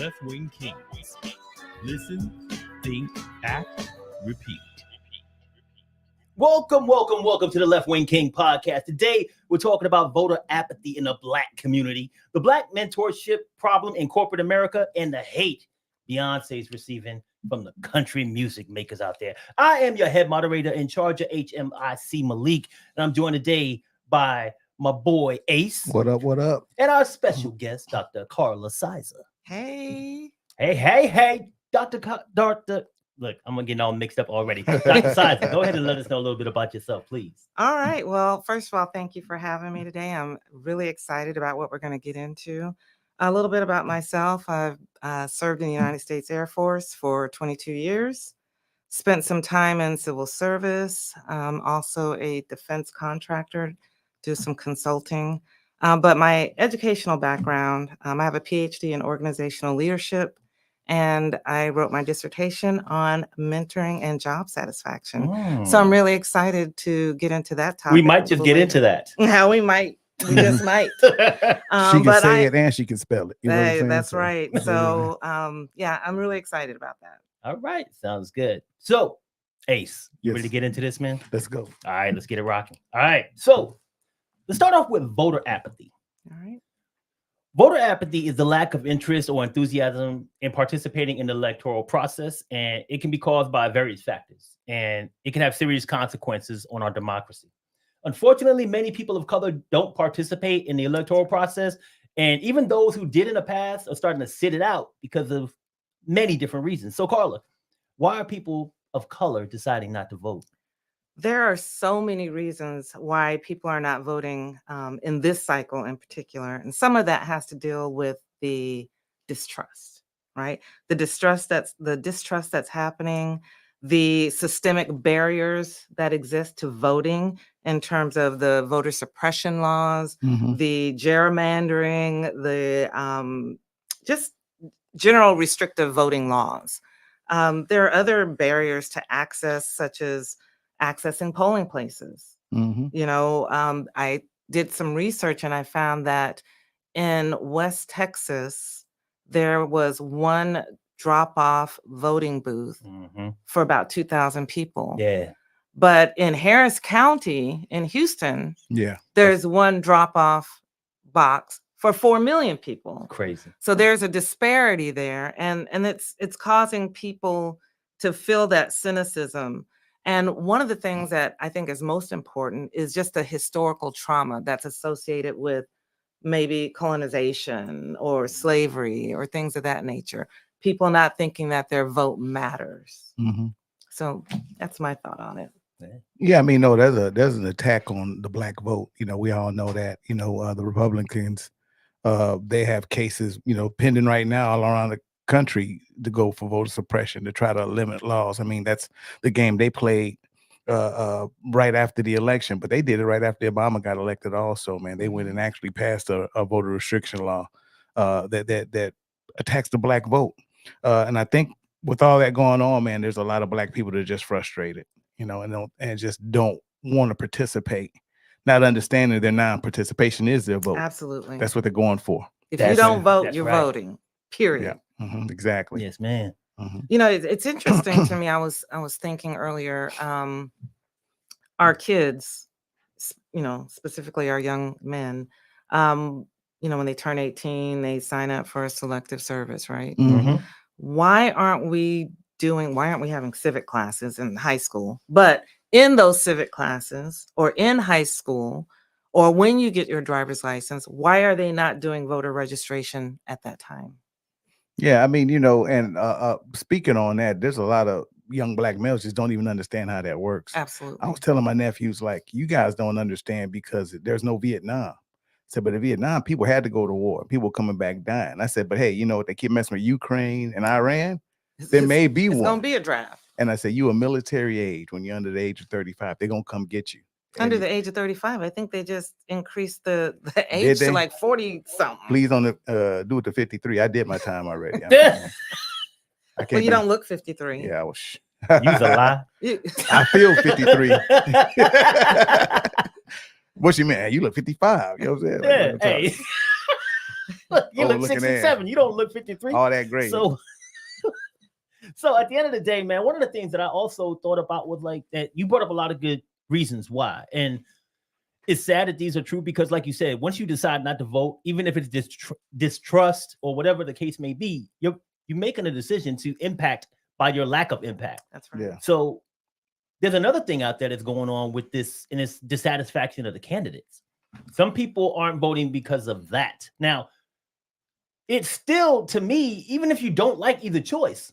Left-Wing Kingz. Listen, think, act, repeat. Welcome to the Left-Wing Kingz podcast. Today, we're talking about voter apathy in the Black community, the Black mentorship problem in corporate America, and the hate Beyoncé is receiving from the country music makers out there. I am your head moderator in charge of HMIC, Malik, and I'm joined today by my boy Ace. What up? And our special guest, Dr. Carla Sizer. Hey. Dr. Look, I'm getting all mixed up already. Dr. Sizer, go ahead and let us know a little bit about yourself, please. All right. Well, first of all, thank you for having me today. I'm really excited about what we're going to get into. A little bit about myself. I've served in the United States Air Force for 22 years, spent some time in civil service, also a defense contractor, do some consulting. But my educational background, I have a PhD in organizational leadership, and I wrote my dissertation on mentoring and job satisfaction. So I'm really excited to get into that topic. We might just get into that. Now we might. We just might. She can say it and she can spell it. You know what I'm saying? That's right. So yeah, I'm really excited about that. All right. Sounds good. So, Ace, you Yes. ready to get into this, man? Let's go. All right, let's get it rocking. All right. So let's start off with voter apathy. All right. Voter apathy is the lack of interest or enthusiasm in participating in the electoral process, and it can be caused by various factors, and it can have serious consequences on our democracy. Unfortunately, many people of color don't participate in the electoral process, and even those who did in the past are starting to sit it out because of many different reasons. So, Carla, why are people of color deciding not to vote? There are so many reasons why people are not voting in this cycle in particular. And some of that has to deal with the distrust, right? The distrust that's happening, the systemic barriers that exist to voting in terms of the voter suppression laws, the gerrymandering, the just general restrictive voting laws. There are other barriers to access, such as accessing polling places. You know, I did some research and I found that in West Texas, there was one drop-off voting booth for about 2,000 people. Yeah. But in Harris County in Houston, there's one drop-off box for 4 million people. Crazy. So there's a disparity there, and it's causing people to feel that cynicism. And one of the things that I think is most important is just the historical trauma that's associated with maybe colonization or slavery or things of that nature. People not thinking that their vote matters. So that's my thought on it. Yeah, I mean, no, there's an attack on the Black vote. You know, we all know that. You know, the Republicans, they have cases, you know, pending right now all around the country to go for voter suppression, to try to limit laws. I mean, that's the game they played right after the election, but they did it right after Obama got elected also, man. They went and actually passed a voter restriction law that attacks the Black vote. And I think with all that going on, man, there's a lot of Black people that are just frustrated, you know, and just don't want to participate, not understanding their non-participation is their vote. Absolutely. That's what they're going for. If you don't vote, you're voting, period. Yeah. Exactly. Yes, man. You know, it's interesting to me. I was thinking earlier, our kids, you know, specifically our young men, you know, when they turn 18, they sign up for a selective service, right? Why aren't we having civic classes in high school? But in those civic classes or in high school, or when you get your driver's license, why are they not doing voter registration at that time? Yeah, I mean, you know, and speaking on that, there's a lot of young Black males just don't even understand how that works. Absolutely. I was telling my nephews, like, you guys don't understand because there's no Vietnam. I said, but in Vietnam, people had to go to war. People coming back dying. I said, but hey, you know, they keep messing with Ukraine and Iran. There may be one. It's going to be a draft. And I said, you a military age when you're under the age of 35. They're going to come get you. Under the age of 35, I think they just increased the age to like 40 something. Please don't do it to 53. I did my time already. Well, you don't look 53. Yeah, I was. Use a lie. I feel 53. What you mean? You look 55. You know what I'm saying? Yeah, hey. You look looking 67. You don't look 53. all that great. So, so at the end of the day, man, one of the things that I also thought about was like that you brought up a lot of good reasons why. And it's sad that these are true because, like you said, once you decide not to vote, even if it's distrust or whatever the case may be, you're making a decision to impact by your lack of impact. That's right. Yeah. So there's another thing out there that's going on with this, and it's dissatisfaction of the candidates. Some people aren't voting because of that. Now, it's still, to me, even if you don't like either choice,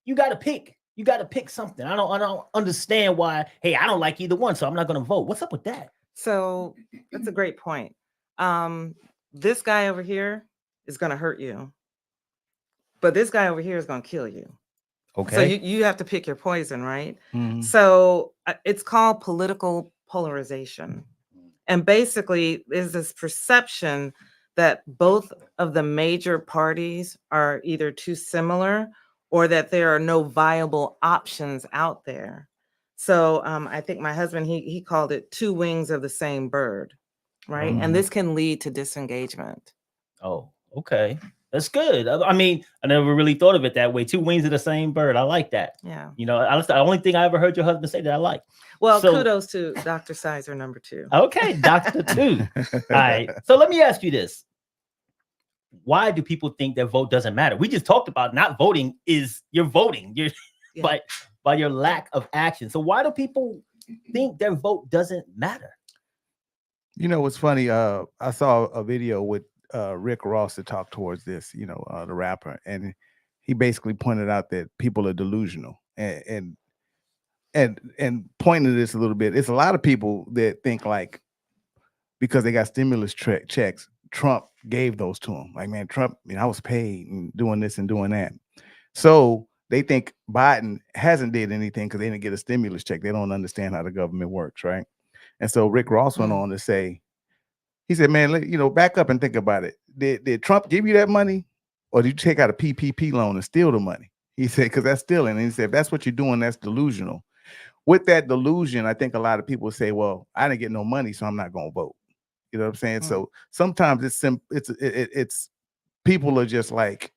you got to pick. You got to pick something. I don't understand why, hey, I don't like either one, so I'm not going to vote. What's up with that? So that's a great point. This guy over here is going to hurt you, but this guy over here is going to kill you. Okay. So you have to pick your poison, right? Mhm. So it's called political polarization. And basically, there's this perception that both of the major parties are either too similar or that there are no viable options out there. So I think my husband, he called it two wings of the same bird, right? Mhm. And this can lead to disengagement. Oh, okay. That's good. I mean, I never really thought of it that way. Two wings of the same bird. I like that. Yeah. You know, that's the only thing I ever heard your husband say that I like. Well, So- kudos to Dr. Sizer number 2. Okay, Dr. Two. All right. So let me ask you this. Why do people think their vote doesn't matter? We just talked about not voting is you're voting. You're Yeah. by your lack of action. So why do people think their vote doesn't matter? You know what's funny? I saw a video with Rick Ross to talk towards this. You know, the rapper, and he basically pointed out that people are delusional, and pointed this a little bit. It's a lot of people that think like because they got stimulus checks, Trump gave those to them. Like, man, Trump, I was paid and doing this and doing that. So they think Biden hasn't did anything because they didn't get a stimulus check. They don't understand how the government works, right? And so Rick Ross went on to say, he said, man, back up and think about it. Did Trump give you that money, or did you take out a PPP loan and steal the money? He said, because that's stealing. And he said, if that's what you're doing, that's delusional. With that delusion, I think a lot of people say, well, I didn't get no money, so I'm not going to vote. You know what I'm saying? So sometimes it's people are just like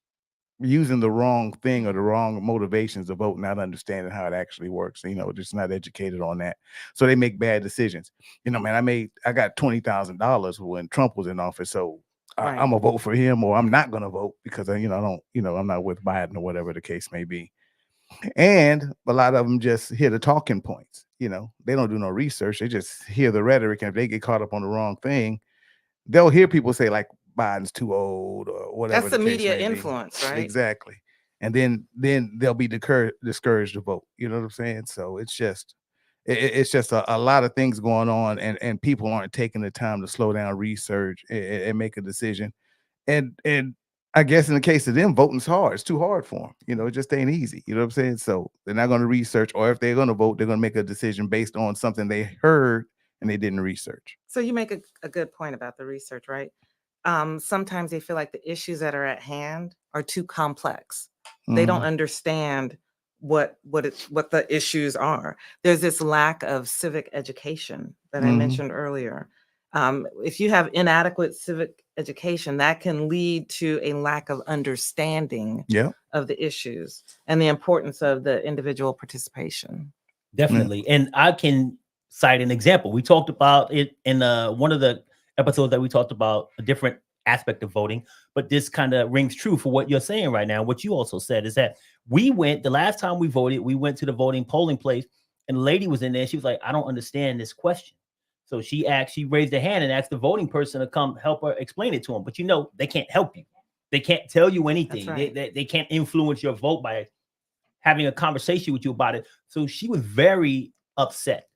using the wrong thing or the wrong motivations to vote, not understanding how it actually works. Just not educated on that. So they make bad decisions. Man, I got $20,000 when Trump was in office. So Right. I'm gonna vote for him, or I'm not gonna vote because I don't, I'm not with Biden or whatever the case may be. And a lot of them just hear the talking points. They don't do no research. They just hear the rhetoric. And if they get caught up on the wrong thing, they'll hear people say like Biden's too old or whatever. That's the case media may be. influence, right? Exactly. And then they'll be discouraged to vote. You know what I'm saying? So it's just a lot of things going on, and people aren't taking the time to slow down, research, and make a decision. And I guess in the case of them, voting's hard. It's too hard for them. It just ain't easy. You know what I'm saying? So they're not going to research, or if they're going to vote, they're going to make a decision based on something they heard and they didn't research. So you make a good point about the research, right? Sometimes they feel like the issues that are at hand are too complex. They don't understand what the issues are. There's this lack of civic education that I mentioned earlier. If you have inadequate civic education, that can lead to a lack of understanding of the issues and the importance of the individual participation. Definitely. And I can cite an example. We talked about it in one of the episodes that we talked about a different aspect of voting, but this kind of rings true for what you're saying right now. What you also said is that the last time we voted, we went to the voting polling place, and the lady was in there. She was like, I don't understand this question. So she raised her hand and asked the voting person to come help her explain it to them. But they can't help you. They can't tell you anything. That's right. They can't influence your vote by having a conversation with you about it. So she was very upset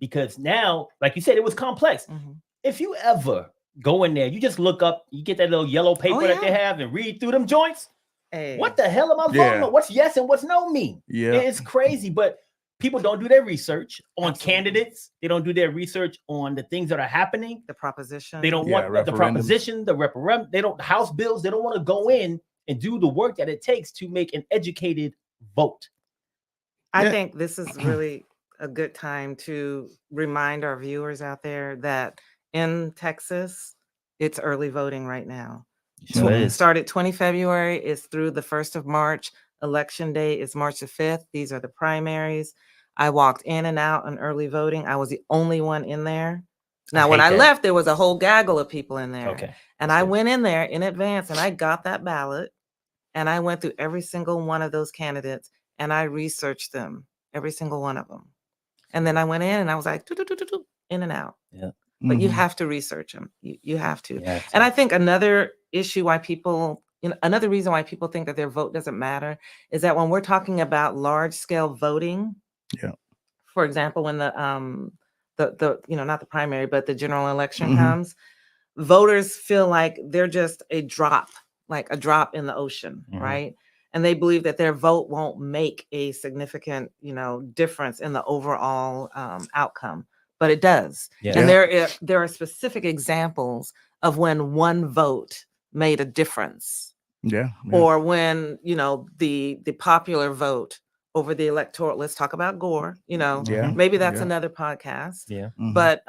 because now, like you said, it was complex. If you ever go in there, you just look up, you get that little yellow paper that they have and read through them joints. Hey. What the hell am I voting on? What's yes and what's no mean? Yeah. It's crazy, but people don't do their research on candidates. They don't do their research on the things that are happening. The proposition. They don't want the proposition, the referendum. They don't House bills. They don't want to go in and do the work that it takes to make an educated vote. I think this is really a good time to remind our viewers out there that in Texas, it's early voting right now. Sure It is. started 20 February. It's through the 1st of March. Election day is March the 5th. These are the primaries. I walked in and out on early voting. I was the only one in there. Now, when hate I that. left, there was a whole gaggle of people in there. Okay. And that's I good. went in there in advance and I got that ballot and I went through every single one of those candidates and I researched them, every single one of them. And then I went in and I was like, in and out. Yeah. But you Mhm. have to research them. You have to. Yeah. And I think another issue why people, another reason why people think that their vote doesn't matter is that when we're talking about large scale voting, Yeah. for example, when the not the primary, but the general election Mhm. comes, voters feel like they're just a drop in the ocean, Mhm. right? And they believe that their vote won't make a significant, difference in the overall outcome, but it does. Yeah. And there are specific examples of when one vote made a difference, Yeah. or when the popular vote over the electoral. Let's talk about Gore. Yeah. Maybe that's Yeah. another podcast. Yeah. Mhm. But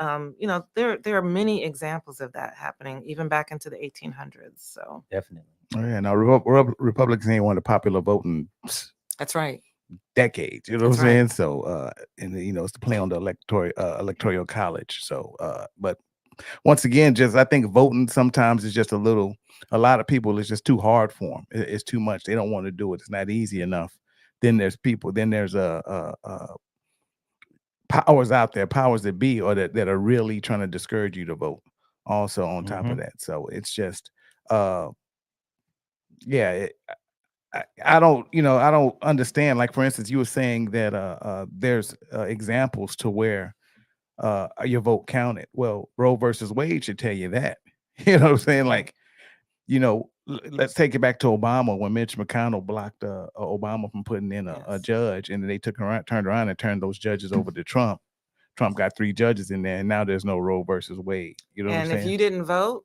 there are many examples of that happening even back into the 1800s. So Definitely. Oh, yeah. Now Republicans ain't won the popular vote in that's right. decades. You know That's what I'm right. saying? So and it's to play on the electoral college. So but once again, just I think voting sometimes is just a lot of people, it's just too hard for them. It's too much. They don't want to do it. It's not easy enough. Then there's powers out there, powers that be, or that are really trying to discourage you to vote. Also on top of that, so it's just yeah. I don't understand. Like for instance, you were saying that there's examples to where your vote counted. Well, Roe versus Wade should tell you that. You know what I'm saying? Like, let's take it back to Obama when Mitch McConnell blocked Obama from putting in a Yes. judge, and then they turned around and turned those judges over to Trump. Trump got 3 judges in there, and now there's no Roe versus Wade. You know what I'm And saying? if you didn't vote,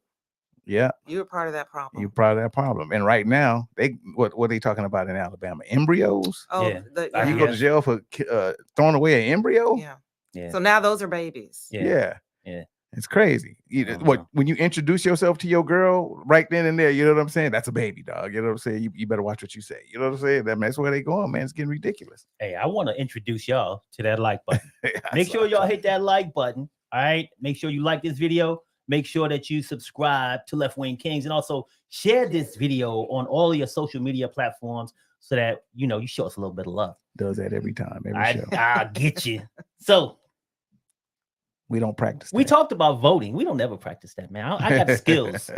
Yeah, you were part of that problem. you're part of that problem. And right now, what are they talking about in Alabama? Embryos? Oh, Yeah. You go to jail for throwing away an embryo? yeah. Yeah. So now those are babies. Yeah. Yeah. It's crazy. Uh-huh. When you introduce yourself to your girl right then and there, you know what I'm saying? That's a baby, dog. You know what I'm saying? You better watch what you say. You know what I'm saying? That's where they going, man. It's getting ridiculous. Hey, I want to introduce y'all to that like button. Make sure y'all hit that like button. All right. Make sure you like this video. Make sure that you subscribe to Left-Wing Kingz, and also share this video on all of your social media platforms so that you show us a little bit of love. Does that every time, every show. I'll get you. So we don't practice that. We talked about voting. We don't ever practice that, man. I got skills.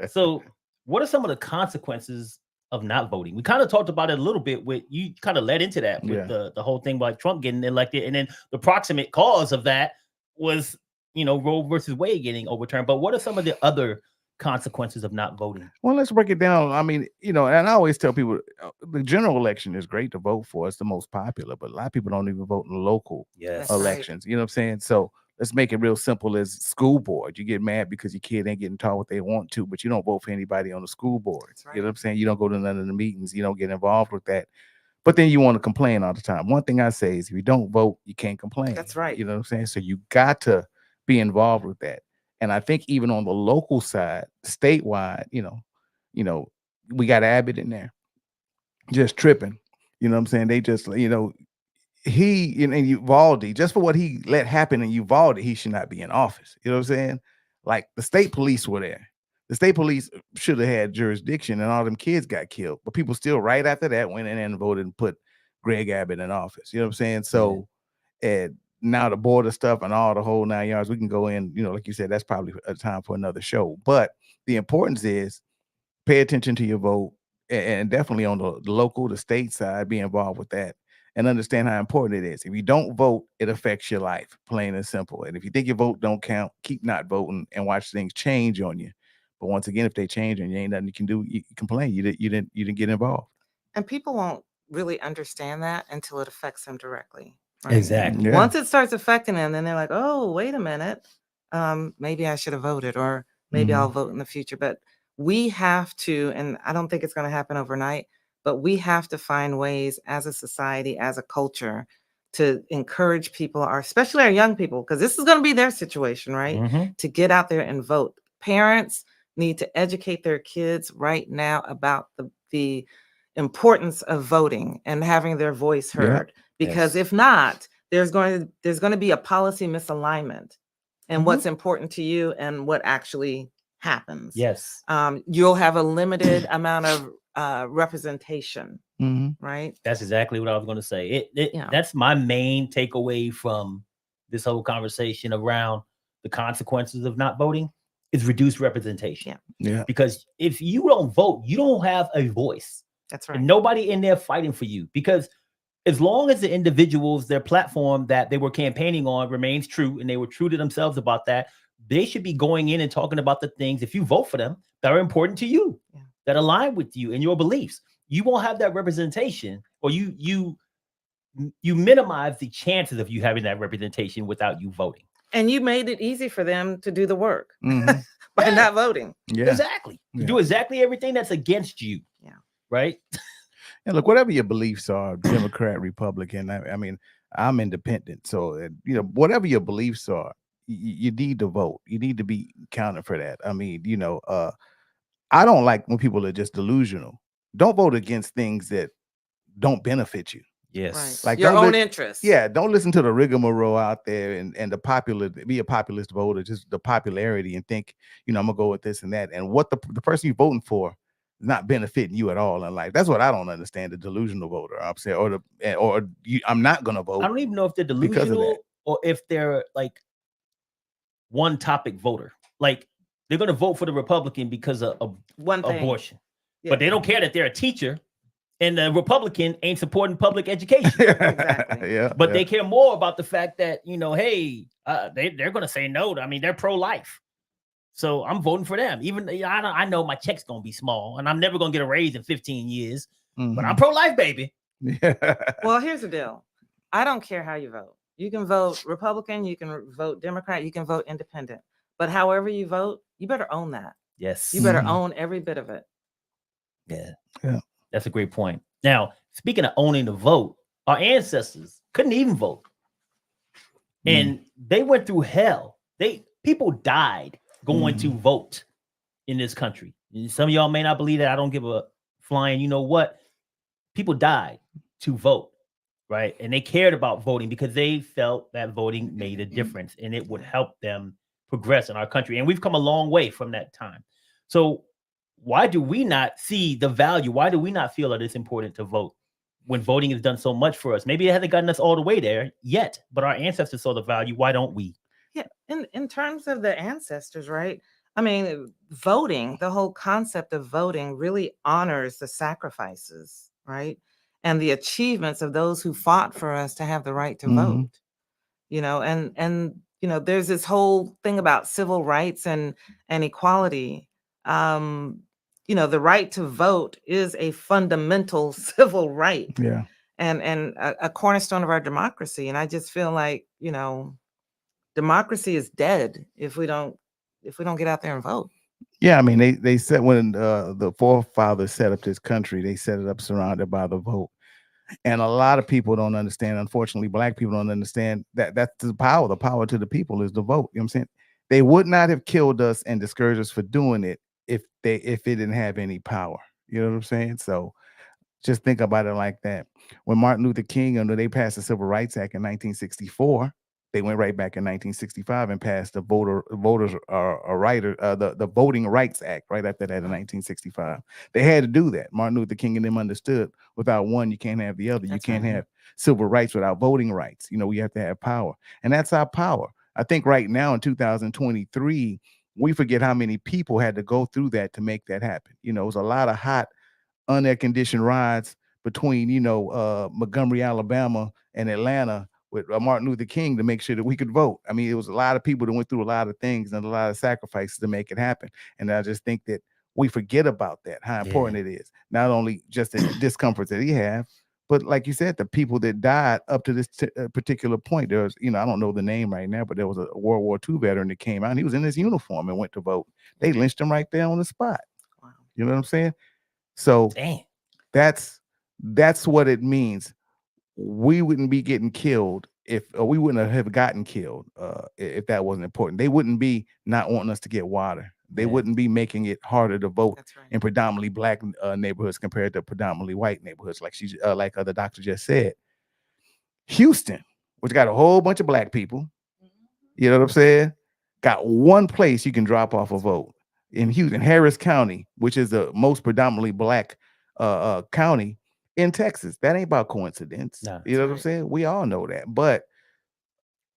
So what are some of the consequences of not voting? We kind of talked about it a little bit with you, kind of led into that with the whole thing about Trump getting elected, and then the proximate cause of that was Roe versus Wade getting overturned. But what are some of the other consequences of not voting? Well, let's break it down. I mean, and I always tell people the general election is great to vote for. It's the most popular, but a lot of people don't even vote in the local elections. Right. You know what I'm saying? So let's make it real simple as school board. You get mad because your kid ain't getting taught what they want to, but you don't vote for anybody on the school board. Right. You know what I'm saying? You don't go to none of the meetings. You don't get involved with that. But then you want to complain all the time. One thing I say is if you don't vote, you can't complain. That's right. You know what I'm saying? So you got to be involved with that. And I think even on the local side, statewide, we got Abbott in there just tripping. You know what I'm saying? They just, he and Uvalde, just for what he let happen in Uvalde, he should not be in office. You know what I'm saying? Like the state police were there. The state police should have had jurisdiction and all them kids got killed. But people still right after that went in and voted and put Greg Abbott in office. You know what I'm saying? So now the border stuff and all the whole 9 yards, we can go in, like you said, that's probably a time for another show. But the importance is pay attention to your vote and definitely on the local, the state side, be involved with that and understand how important it is. If you don't vote, it affects your life, plain and simple. And if you think your vote don't count, keep not voting and watch things change on you. But once again, if they change and you ain't nothing you can do, you complain. You didn't get involved. And people won't really understand that until it affects them directly. Right? Exactly. Yeah. Once it starts affecting them, then they're like, oh, wait a minute. Maybe I should have voted, or maybe I'll vote in the future. But we have to, and I don't think it's going to happen overnight, but we have to find ways as a society, as a culture, to encourage people, especially our young people, because this is going to be their situation, right? To get out there and vote. Parents, need to educate their kids right now about the importance of voting and having their voice Yeah. heard. Because Yes. if not, there's going to be a policy misalignment in what's important to you and what actually happens. Yes. You'll have a limited amount of representation, right? That's exactly what I was going to say. Yeah. That's my main takeaway from this whole conversation around the consequences of not voting is reduced representation. Yeah. Because if you don't vote, you don't have a voice. That's right. And nobody in there fighting for you. Because as long as the individuals, their platform that they were campaigning on remains true, and they were true to themselves about that, they should be going in and talking about the things, if you vote for them, that are important to you, that align with you and your beliefs. You won't have that representation, or you minimize the chances of you having that representation without you voting. And you made it easy for them to do the work by not voting. Yeah. Exactly. You do exactly everything that's against you. Yeah. Right. And look, whatever your beliefs are, Democrat, Republican, I mean, I'm independent. So, whatever your beliefs are, you need to vote. You need to be counted for that. I mean, I don't like when people are just delusional. Don't vote against things that don't benefit you. Yes. Right. Like your own interests. Yeah. Don't listen to the rigmarole out there and be a populist voter, just the popularity, and think, I'm gonna go with this and that. And what the person you're voting for is not benefiting you at all in life. That's what I don't understand, the delusional voter. I'm saying, I'm not gonna vote. I don't even know if they're delusional or if they're like one topic voter. Like they're gonna vote for the Republican because of one thing. Abortion. But they don't care that they're a teacher. And the Republican ain't supporting public education. Exactly. But they care more about the fact that, hey, they're going to say no. I mean, they're pro-life. So I'm voting for them. Even I know my check's going to be small and I'm never going to get a raise in 15 years. But I'm pro-life, baby. Well, here's the deal. I don't care how you vote. You can vote Republican. You can vote Democrat. You can vote independent. But however you vote, you better own that. Yes. You better own every bit of it. Yeah. That's a great point. Now, speaking of owning the vote, our ancestors couldn't even vote. And they went through hell. People died going to vote in this country. And some of y'all may not believe that. I don't give a flying, you know what? People died to vote, right? And they cared about voting because they felt that voting made a difference and it would help them progress in our country. And we've come a long way from that time. So why do we not see the value? Why do we not feel that it's important to vote when voting has done so much for us? Maybe it hasn't gotten us all the way there yet, but our ancestors saw the value. Why don't we? Yeah. In terms of the ancestors, right? I mean, voting, the whole concept of voting really honors the sacrifices, right? And the achievements of those who fought for us to have the right to vote, and there's this whole thing about civil rights and equality. The right to vote is a fundamental civil right. Yeah. And a cornerstone of our democracy. And I just feel like, democracy is dead if we don't get out there and vote. Yeah, I mean, they said when the forefathers set up this country, they set it up surrounded by the vote. And a lot of people don't understand. Unfortunately, Black people don't understand that that's the power. The power to the people is the vote. You know what I'm saying? They would not have killed us and discouraged us for doing it if it didn't have any power. You know what I'm saying? So just think about it like that. When Martin Luther King, they passed the Civil Rights Act in 1964, they went right back in 1965 and passed the the Voting Rights Act right after that in 1965. They had to do that. Martin Luther King and them understood without one, you can't have the other. You can't have civil rights without voting rights. We have to have power. And that's our power. I think right now in 2023, we forget how many people had to go through that to make that happen. It was a lot of hot, unair-conditioned rides between, Montgomery, Alabama and Atlanta with Martin Luther King to make sure that we could vote. I mean, it was a lot of people that went through a lot of things and a lot of sacrifices to make it happen. And I just think that we forget about that, how important it is. Not only just the discomforts that he had, but like you said, the people that died up to this particular point. There was, I don't know the name right now, but there was a World War II veteran that came out and he was in his uniform and went to vote. They lynched him right there on the spot. Wow. You know what I'm saying? So that's what it means. We wouldn't be getting killed we wouldn't have gotten killed if that wasn't important. They wouldn't be not wanting us to get water. They Yeah. wouldn't be making it harder to vote That's right. in predominantly black neighborhoods compared to predominantly white neighborhoods, like the doctor just said. Houston, which got a whole bunch of black people, you know what I'm saying, got one place you can drop off a vote in Houston, Harris County, which is the most predominantly black county in Texas. That ain't about coincidence. No. You know what I'm saying? We all know that, but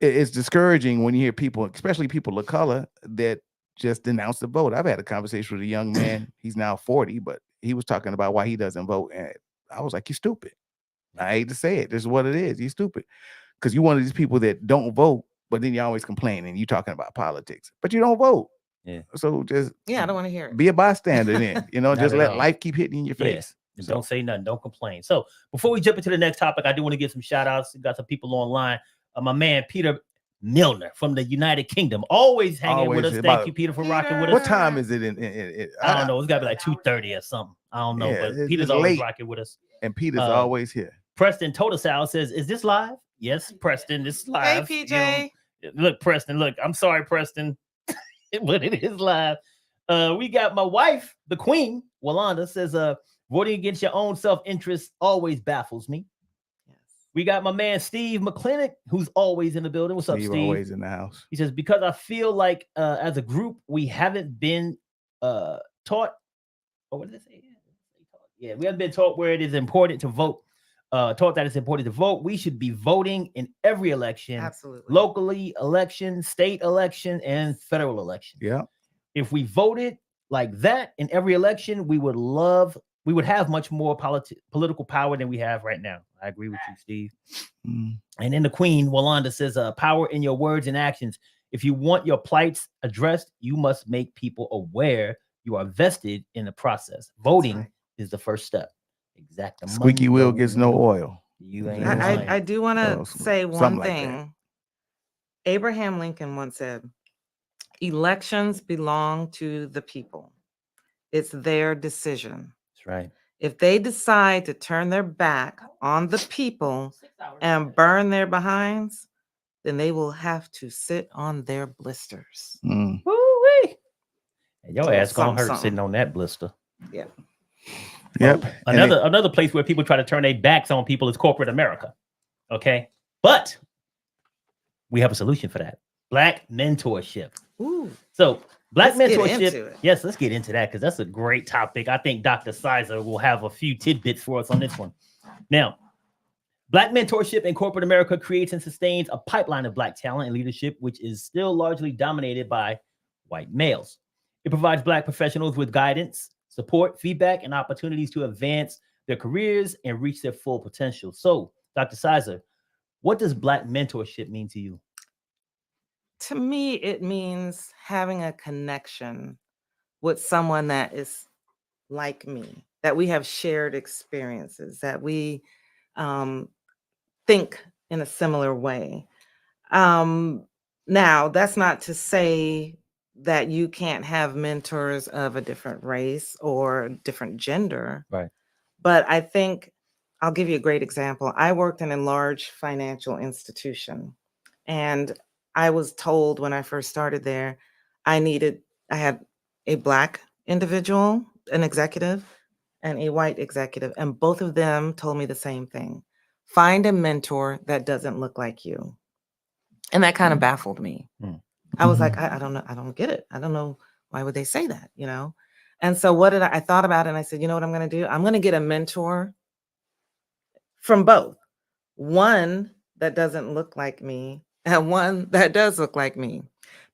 it's discouraging when you hear people, especially people of color, that just denounce the vote. I've had a conversation with a young man. He's now 40, but he was talking about why he doesn't vote, and I was like, "You stupid." I hate to say it. This is what it is. You stupid, because you're one of these people that don't vote, but then you always complain and you talking about politics, but you don't vote. Yeah. So just Yeah, I don't want to hear it. be a bystander then. You know, Not just at let all. life keep hitting you in your Yeah. face. And So- don't say nothing. Don't complain. So before we jump into the next topic, I do want to give some shout outs. We got some people online. My man, Peter Milner from the United Kingdom, always hanging with Always us. about- Thank you, Peter, for rocking Peter. with What us. time is it? I don't know. It's got to be like 2:30 or something. I don't know. Yeah, But it's Peter's just always late. rocking with us. And Peter's Uh, always here. Preston Totosal says, "Is this live?" Yes, Preston, this is Hey, live. PJ. You know, look, Preston, look. I'm sorry, Preston, but it is live. We got my wife, the Queen, Walanda, says, voting against your own self-interest always baffles me. Yes. We got my man Steve McClinic, who's always in the building. What's up, Steve Steve? always in the house. He says, because I feel like as a group, we haven't been taught. Oh, what did they say? Yeah, we haven't been taught where it is important to vote. Taught that it's important to vote. We should be voting in every election, Absolutely. locally election, state election, and federal election. Yeah. If we voted like that in every election, we would have much more political power than we have right now. I agree with you, Steve. Mm. And then the Queen, Walanda, says, power in your words and actions. If you want your plights addressed, you must make people aware you are vested in the process. Voting right. is the first step. Exactly. Squeaky wheel gets no oil. You ain't I- lying. I do want to Oh, say something one like that. thing. Abraham Lincoln once said, elections belong to the people. It's their decision. That's right. If they decide to turn their back on the people and burn their behinds, then they will have to sit on their blisters. Mm. Woo-wee. And your So ass gonna something, hurt sitting on that blister. Yeah. Yep. And Another place where people try to turn their backs on people is corporate America. Okay. But we have a solution for that. Black mentorship. Ooh. So Black Let's get mentorship. into it. Yes, let's get into that because that's a great topic. I think Dr. Sizer will have a few tidbits for us on this one. Now, Black mentorship in corporate America creates and sustains a pipeline of Black talent and leadership, which is still largely dominated by white males. It provides Black professionals with guidance, support, feedback, and opportunities to advance their careers and reach their full potential. So, Dr. Sizer, what does Black mentorship mean to you? To me, it means having a connection with someone that is like me, that we have shared experiences, that we think in a similar way. Now, that's not to say that you can't have mentors of a different race or different gender. Right. But I think I'll give you a great example. I worked in a large financial institution, and I was told when I first started there, I had a Black individual, an executive, and a white executive, and both of them told me the same thing. Find a mentor that doesn't look like you. And that kind of baffled me. Mm. I was like, I don't know. I don't get it. I don't know. Why would they say that? You know? And so I thought about it and I said, you know what I'm going to do? I'm going to get a mentor from both. One that doesn't look like me and one that does look like me,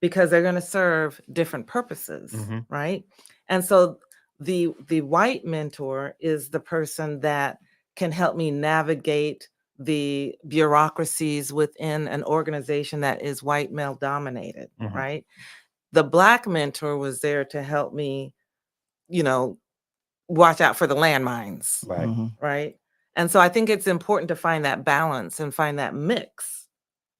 because they're going to serve different purposes. Mhm. Right. And so the white mentor is the person that can help me navigate the bureaucracies within an organization that is white male dominated, Mhm. right? The Black mentor was there to help me, watch out for the landmines, Right. Mhm. right? And so I think it's important to find that balance and find that mix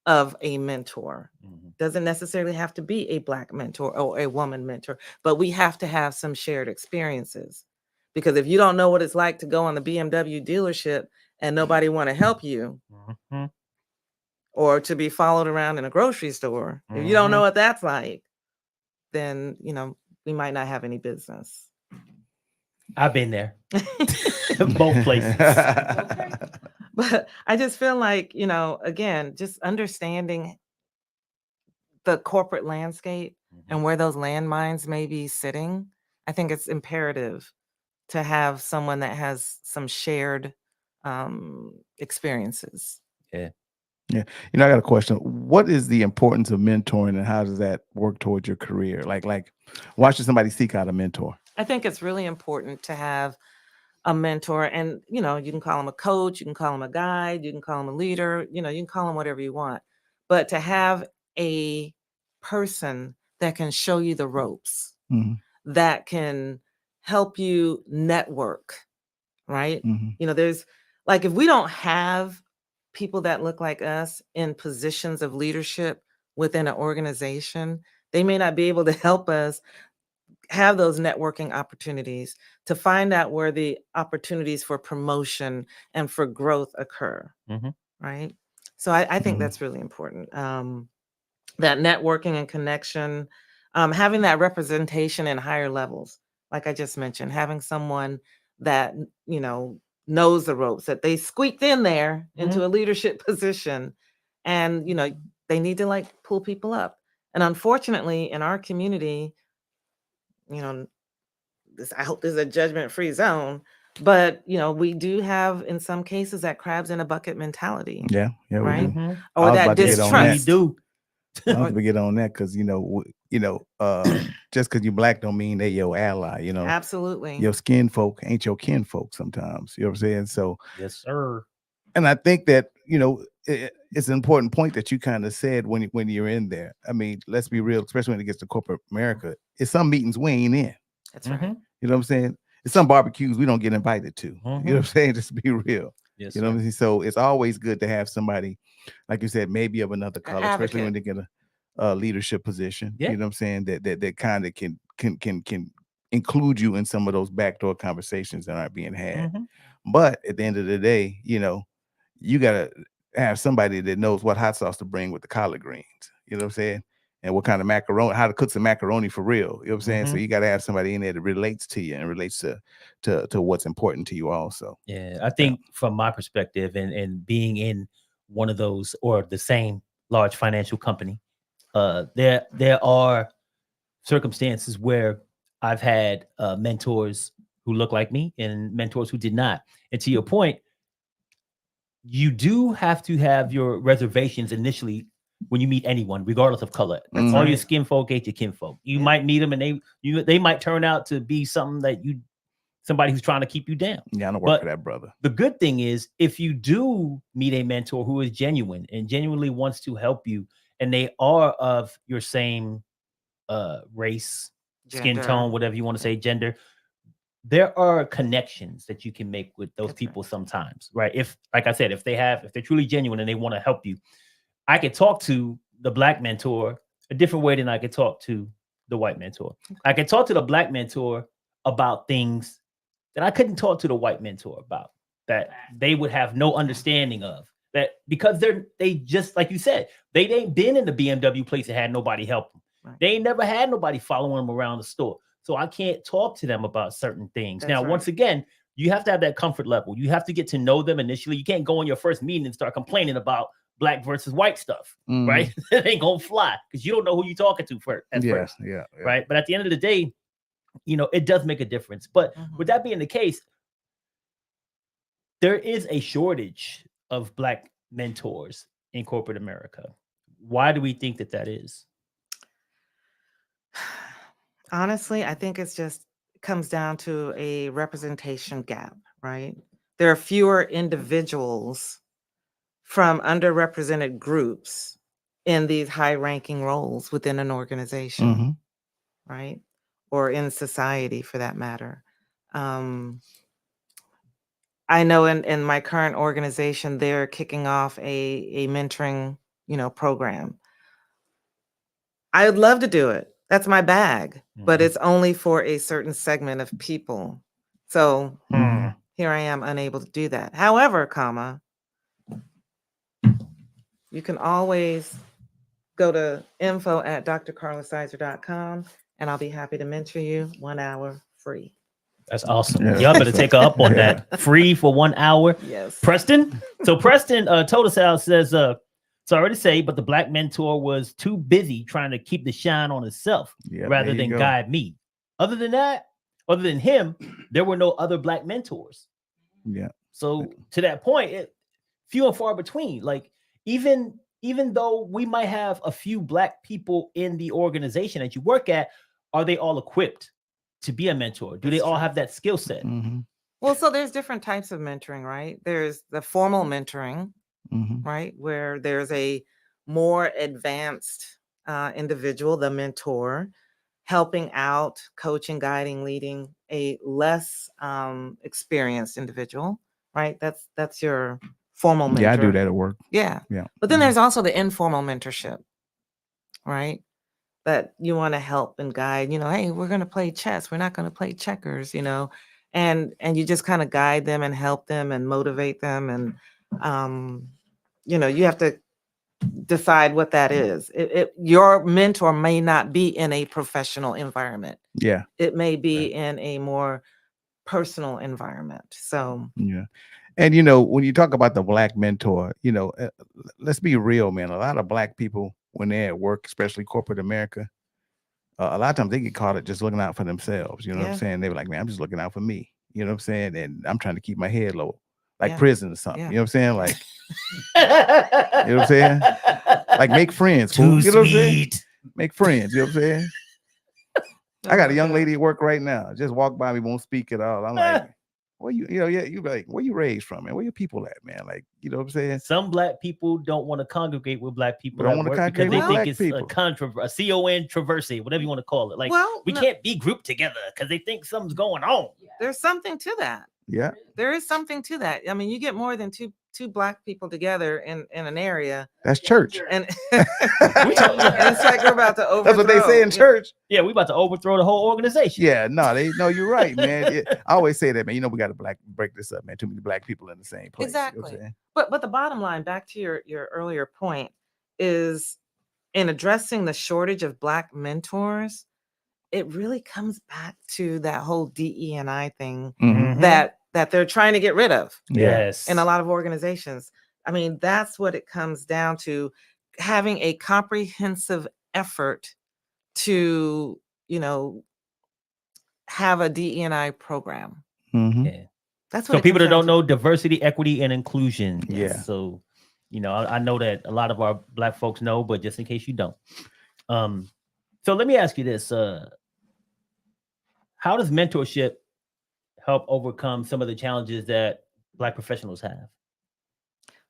of a mentor. Mhm. Doesn't necessarily have to be a Black mentor or a woman mentor, but we have to have some shared experiences. Because if you don't know what it's like to go on the BMW dealership and nobody want to help you, Mhm. or to be followed around in a grocery store, if you don't know what that's like, then we might not have any business. I've been there. Both places. But I just feel like, again, just understanding the corporate landscape and where those landmines may be sitting, I think it's imperative to have someone that has some shared experiences. Yeah. Yeah. I got a question. What is the importance of mentoring and how does that work towards your career? Like why should somebody seek out a mentor? I think it's really important to have a mentor, and you can call him a coach, you can call him a guide, you can call him a leader, you can call him whatever you want, but to have a person that can show you the ropes, that can help you network, right? There's like, if we don't have people that look like us in positions of leadership within an organization, they may not be able to help us have those networking opportunities to find out where the opportunities for promotion and for growth occur. Right. So I think that's really important. That networking and connection, having that representation in higher levels, like I just mentioned, having someone that, knows the ropes, that they squeaked in there into a leadership position, and, they need to like pull people up. And unfortunately, in our community, I hope this is a judgment-free zone, but we do have in some cases that crabs in a bucket mentality. Yeah, right? we do. Or that distrust. We do. I have to get on that because just because you're black don't mean they're your ally. Absolutely. Your skin folk ain't your kin folk sometimes. You know what I'm saying? So yes, sir. And I think that it's an important point that you kind of said when you're in there. I mean, let's be real, especially when it gets to corporate America. It's some meetings we ain't in. That's right. You know what I'm saying? It's some barbecues we don't get invited to. You know what I'm saying? Just to be real. Yes, you know what I'm saying? So it's always good to have somebody, like you said, maybe of another color, especially when they get a leadership position. Yeah. You know what I'm saying? That kind of can include you in some of those backdoor conversations that aren't being had. But at the end of the day, you gotta have somebody that knows what hot sauce to bring with the collard greens. You know what I'm saying? And what kind of macaroni, how to cook some macaroni for real. You know what I'm saying? So you gotta have somebody in there that relates to you and relates to what's important to you also. Yeah, I think from my perspective and being in one of those or the same large financial company, there are circumstances where I've had mentors who look like me and mentors who did not. And to your point, you do have to have your reservations initially when you meet anyone, regardless of color. That's All right. your skin folk ain't your kinfolk. You might meet them and they might turn out to be something that somebody who's trying to keep you down. Yeah, I don't work for that brother. The good thing is if you do meet a mentor who is genuine and genuinely wants to help you, and they are of your same race, skin tone, whatever you want to say, gender, there are connections that you can make with those people sometimes, right? If, like I said, if they're truly genuine and they want to help you, I could talk to the black mentor a different way than I could talk to the white mentor. I could talk to the black mentor about things that I couldn't talk to the white mentor about, that they would have no understanding of, that because they just, like you said, they ain't been in the BMW place and had nobody help them. Right. They ain't never had nobody following them around the store. So I can't talk to them about certain things. Now, once again, you have to have that comfort level. You have to get to know them initially. You can't go in your first meeting and start complaining about black versus white stuff, right? It ain't gonna fly because you don't know who you're talking to first. Yeah. Right. But at the end of the day, it does make a difference. But with that being the case, there is a shortage of black mentors in corporate America. Why do we think that is? Honestly, I think it comes down to a representation gap, right? There are fewer individuals from underrepresented groups in these high-ranking roles within an organization, right? Or in society, for that matter. I know in my current organization, they're kicking off a mentoring, program. I would love to do it. That's my bag, but it's only for a certain segment of people. So here I am unable to do that. However, you can always go to info@drcarlasizer.com and I'll be happy to mentor you 1 hour free. That's awesome. Yeah. Y'all better take her up on Yeah. that. Free for 1 hour. Yes. Preston. So Preston Totosal says, sorry to say, but the black mentor was too busy trying to keep the shine on himself Yeah, rather there you than go. guide me. Other than him, there were no other black mentors. Yeah. So to that point, few and far between. Like even though we might have a few black people in the organization that you work at, are they all equipped to be a mentor? Do they That's all true. have that skill set? Mm-hmm. Well, so there's different types of mentoring, right? There's the formal mentoring, Mm-hmm. right? Where there's a more advanced individual, the mentor, helping out, coaching, guiding, leading a less experienced individual, right? That's your formal mentor. Yeah, I do that at work. Yeah. Yeah. But then Mhm. there's also the informal mentorship, right? That you want to help and guide, hey, we're going to play chess. We're not going to play checkers, and you just kind of guide them and help them and motivate them. And, you have to decide what that is. Your mentor may not be in a professional environment. Yeah. It may be in a more personal environment. So Yeah. And when you talk about the black mentor, let's be real, man. A lot of black people, when they're at work, especially corporate America, a lot of times they get caught at just looking out for themselves. You know what I'm Yeah. saying? They were like, man, I'm just looking out for me. You know what I'm saying? And I'm trying to keep my head low, like Yeah. prison or something. Yeah. You know what I'm saying? Like, you know what I'm saying? Like make friends. Too Fool. You know what I'm saying? sweet. Make friends. You know what I'm saying? I got Oh a my young God. lady at work right now. Just walk by me, won't speak at all. I'm like, where you be like, where you raised from, man? Where your people at, man? Like, you know what I'm saying? Some black people don't want to congregate with black people Don't at wanna work because congregate they with think black it's people. a controversy, whatever you want to call it. Like, Well, we no, can't be grouped together because they think something's going on. there's something to that. Yeah. There is something to that. I mean, you get more than two black people together in an area, That's church. and and it's like we're about to overthrow. That's what they say in church. Yeah, we about to overthrow the whole organization. Yeah, no, you're right, man. Yeah, I always say that, man. We got to break this up, man. Too many black people in the same place. You know what I'm Exactly. saying? But the bottom line, back to your earlier point, is in addressing the shortage of black mentors, it really comes back to that whole DE&I thing Mhm. that they're trying to get rid of Yeah. Yes. in a lot of organizations. I mean, that's what it comes down to, having a comprehensive effort to, have a DE&I program. Mhm. Yeah. That's what So it people comes that down don't to. know diversity, equity, and inclusion. Yeah. So, I know that a lot of our black folks know, but just in case you don't. So let me ask you this. How does mentorship help overcome some of the challenges that black professionals have?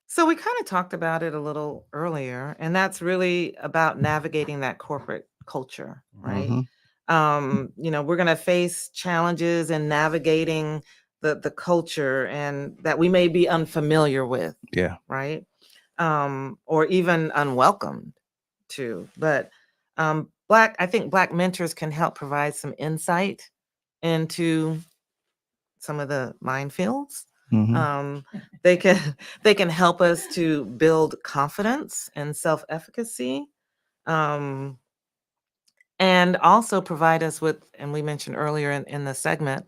So we kind of talked about it a little earlier, and that's really about navigating that corporate culture, right? Mhm. We're going to face challenges in navigating the culture and that we may be unfamiliar with, Yeah. right? Or even unwelcomed to. But I think black mentors can help provide some insight into some of the minefields. Mhm. They can help us to build confidence and self-efficacy, and also provide us with, and we mentioned earlier in the segment,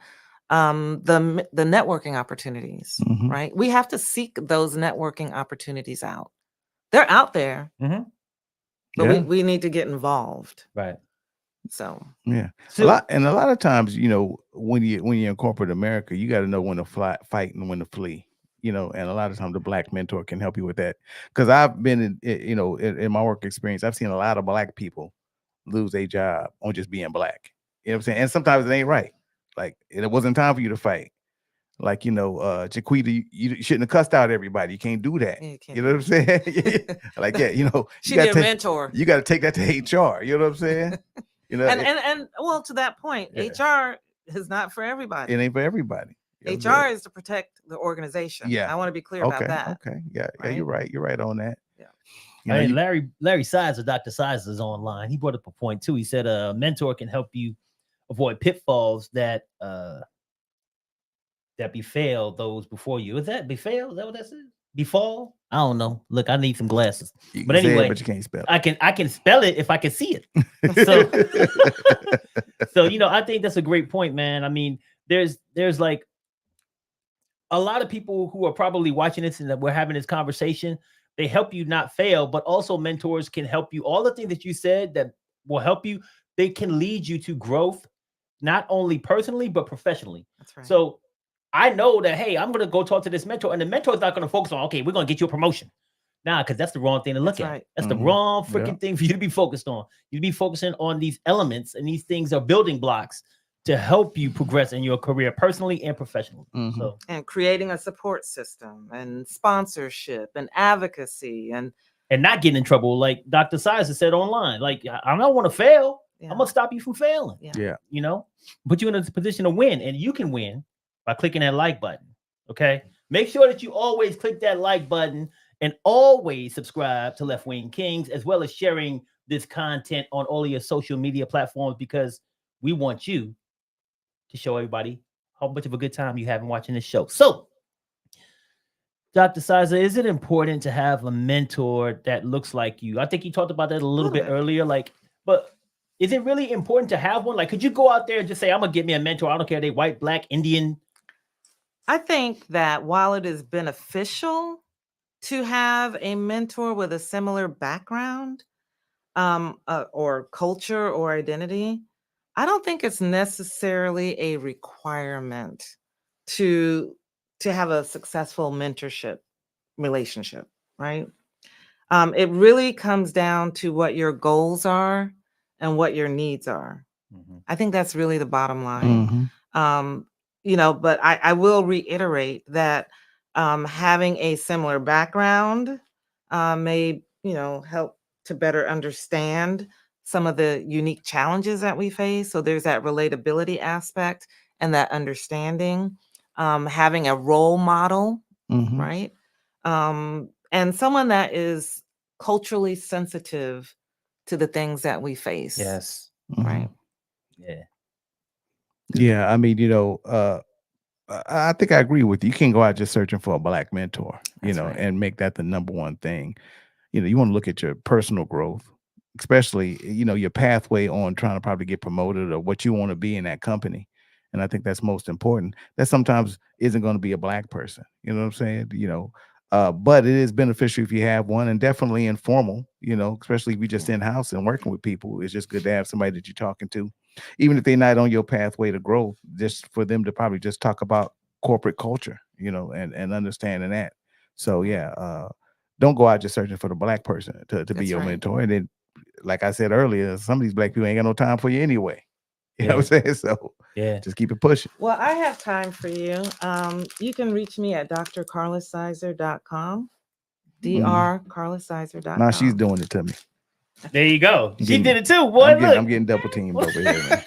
the networking opportunities. Mhm. Right? We have to seek those networking opportunities out. They're out there, Mhm. but Yeah. we need to get involved. Right. So Yeah. So, a lot of times, when you're in corporate America, you got to know when to fight and when to flee. And a lot of times the black mentor can help you with that. Because I've been in my work experience, I've seen a lot of black people lose their job on just being black. You know what I'm saying? And sometimes it ain't right. Like it wasn't time for you to fight. Like, Jaquita, you shouldn't have cussed out everybody. You can't do that. Yeah, you can't You know what I'm saying? Like, yeah, she need a mentor. you got to take that to HR. You know what I'm saying? And well, to that point, Yeah. HR is not for everybody. It ain't for everybody. You know what I'm HR saying? is to protect the organization. Yeah. I want to be clear Okay. about that. Okay. Yeah. Yeah. right? You're right. You're right on that. Yeah. I mean, Larry Sizer, Dr. Sizer is online. He brought up a point too. He said a mentor can help you avoid pitfalls that befell those before you. Is that befell? Is that what that says? Befall? I don't know. Look, I need some glasses. You But can say it, anyway, but you can't spell I can spell it if I can see it. So I think that's a great point, man. I mean, there's like a lot of people who are probably watching this and that we're having this conversation. They help you not fail, but also mentors can help you. All the things that you said that will help you, they can lead you to growth, not only personally but professionally. That's right. So I know that, hey, I'm going to go talk to this mentor, and the mentor is not going to focus on, okay, we're going to get you a promotion. Nah, because that's the wrong thing to look That's at. right. That's the wrong freaking thing for you to be focused on. You be focusing on these elements, and these things are building blocks to help you progress in your career personally and professionally. So, and creating a support system and sponsorship and advocacy and not getting in trouble, like Dr. Sizer said online. Like, I don't want to fail. Yeah. I'm gonna stop you from failing. Yeah. Put you in a position to win, and you can win by clicking that like button. Okay, make sure that you always click that like button and always subscribe to Left-Wing Kingz, as well as sharing this content on all of your social media platforms, because we want you to show everybody how much of a good time you have in watching this show. So, Dr. Sizer, is it important to have a mentor that looks like you? I think you talked about that a little bit earlier. But is it really important to have one? Like, could you go out there and just say, I'm gonna get me a mentor? I don't care if they white, black, Indian. I think that while it is beneficial to have a mentor with a similar background or culture or identity, I don't think it's necessarily a requirement to have a successful mentorship relationship, right? It really comes down to what your goals are and what your needs are. I think that's really the bottom line. But I will reiterate that having a similar background may, help to better understand some of the unique challenges that we face. So there's that relatability aspect and that understanding. Having a role model, right? And someone that is culturally sensitive to the things that we face. Yes. Right. Yeah. I mean, I think I agree with you. You can't go out just searching for a black mentor, Right. and make that the number one thing. You want to look at your personal growth, especially, your pathway on trying to probably get promoted or what you want to be in that company. And I think that's most important. That sometimes isn't going to be a black person. You know what I'm saying? But it is beneficial if you have one, and definitely informal, especially if you're just in-house and working with people. It's just good to have somebody that you're talking to, even if they're not on your pathway to growth, just for them to probably just talk about corporate culture, and understanding that. So yeah, don't go out just searching for the black person to be your mentor. And then, like I said earlier, some of these black people ain't got no time for you anyway. You know what I'm saying? So just keep it pushing. Well, I have time for you. You can reach me at drcarlasizer.com. drcarlasizer.com. Now she's doing it to me. There you go. She did it too, boy. I'm getting double teamed over here, man.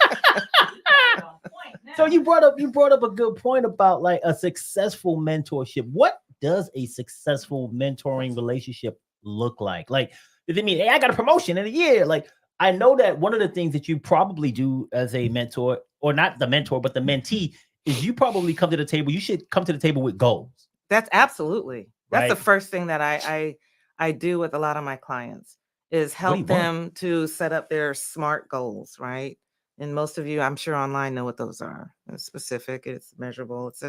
So you brought up a good point about like a successful mentorship. What does a successful mentoring relationship look like? Like, does it mean, hey, I got a promotion in a year? Like, I know that one of the things that you probably do as a mentor, or not the mentor, but the mentee, is you probably come to the table. You should come to the table with goals. That's absolutely. That's the first thing that I do with a lot of my clients, is help them to set up their SMART goals, right? And most of you, I'm sure online, know what those are. It's specific, it's measurable, it's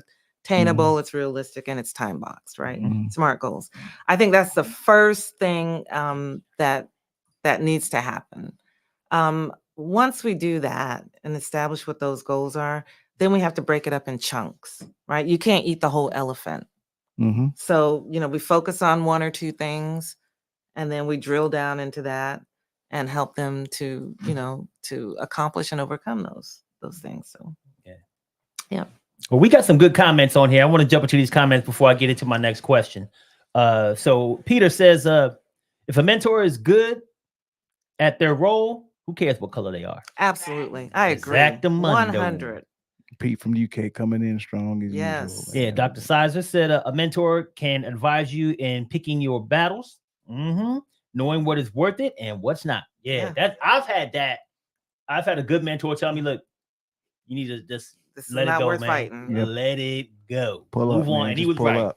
attainable, it's realistic, and it's time boxed, right? SMART goals. I think that's the first thing that needs to happen. Once we do that and establish what those goals are, then we have to break it up in chunks, right? You can't eat the whole elephant. So, we focus on one or two things, and then we drill down into that and help them to, to accomplish and overcome those things. So, yeah. Well, we got some good comments on here. I want to jump into these comments before I get into my next question. So Peter says, if a mentor is good at their role, who cares what color they are? Absolutely. I agree. 100. Pete from UK coming in strong as usual. Yeah, Dr. Sizer said a mentor can advise you in picking your battles, knowing what is worth it and what's not. I've had that. I've had a good mentor tell me, look, you need to just let it go, man. Let it go. Pull Move up, on. man. And he Just was pull right. up.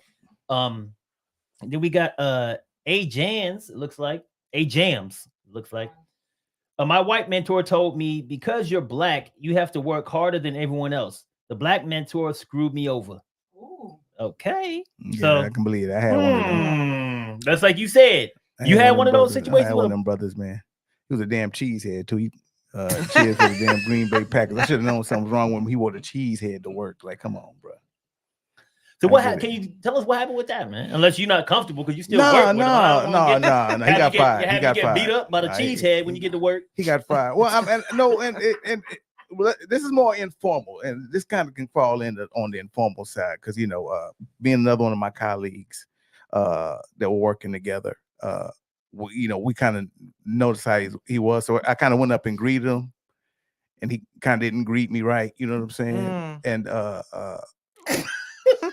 And then we got A Jams, it looks like. A Jams, looks like. My white mentor told me, because you're black, you have to work harder than everyone else. The black mentor screwed me over. Ooh. Okay. Yeah, So I can believe it. I had one of them. That's like you said. You had one of those brothers. I situations had with one of them brothers, man. He was a damn cheesehead too. He cheered for the damn Green Bay Packers. I should have known something was wrong with him. He wore the cheese head to work. Like, come on, bro. So I what get happened? it. Can you tell us what happened with that, man? Unless you're not comfortable because you still No, work with him. I don't wanna no. He got fired. He got beat fired. up by the cheesehead when you get to work. He got fired. Well, well, this is more informal, and this kind of can fall in on the informal side because being another one of my colleagues that were working together, we kind of noticed how he was, so I kind of went up and greeted him, and he kind of didn't greet me right. You know what I'm saying? And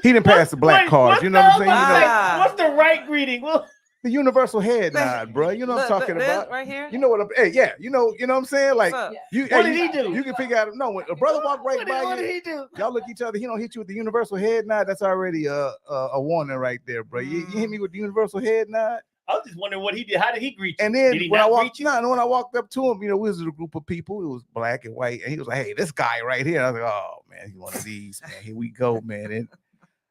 he didn't pass the black card. You know what I'm saying? What's the right greeting? Well, the universal head nod, bro. You know what I'm talking about? Right here. You know what I'm? Hey, yeah. You know what I'm saying? Like, What did he do? You can figure out. No, when a brother walk right by what you, did he do? y'all look at each other. He don't hit you with the universal head nod. That's already a warning right there, bro. You hit me with the universal head nod. I was just wondering what he did. How did he greet you? And then did he when I not walked, greet you? when I walked up to him, we was a group of people. It was black and white, and he was like, "Hey, this guy right here." I was like, "Oh man, he's one of these, man. Here we go, man." And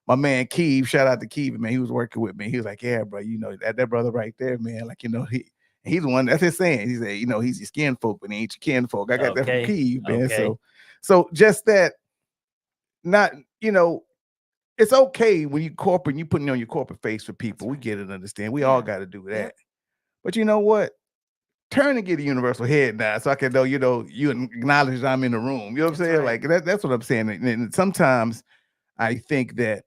my man Keeve, shout out to Keeve, man. He was working with me. He was like, "Yeah, bro, that brother right there, man. Like, he's the one. That's his saying. He said, he's your skin folk, but he ain't your kin folk. I got that from Keeve, man. Okay. So just that, not it's okay when you corporate, you putting on your corporate face for people. We get it, understand. We all got to do that. Yeah. But you know what? Turn and get a universal head nod so I can know, you acknowledge I'm in the room. You know what I'm saying? Right. Like that's what I'm saying. And sometimes I think that,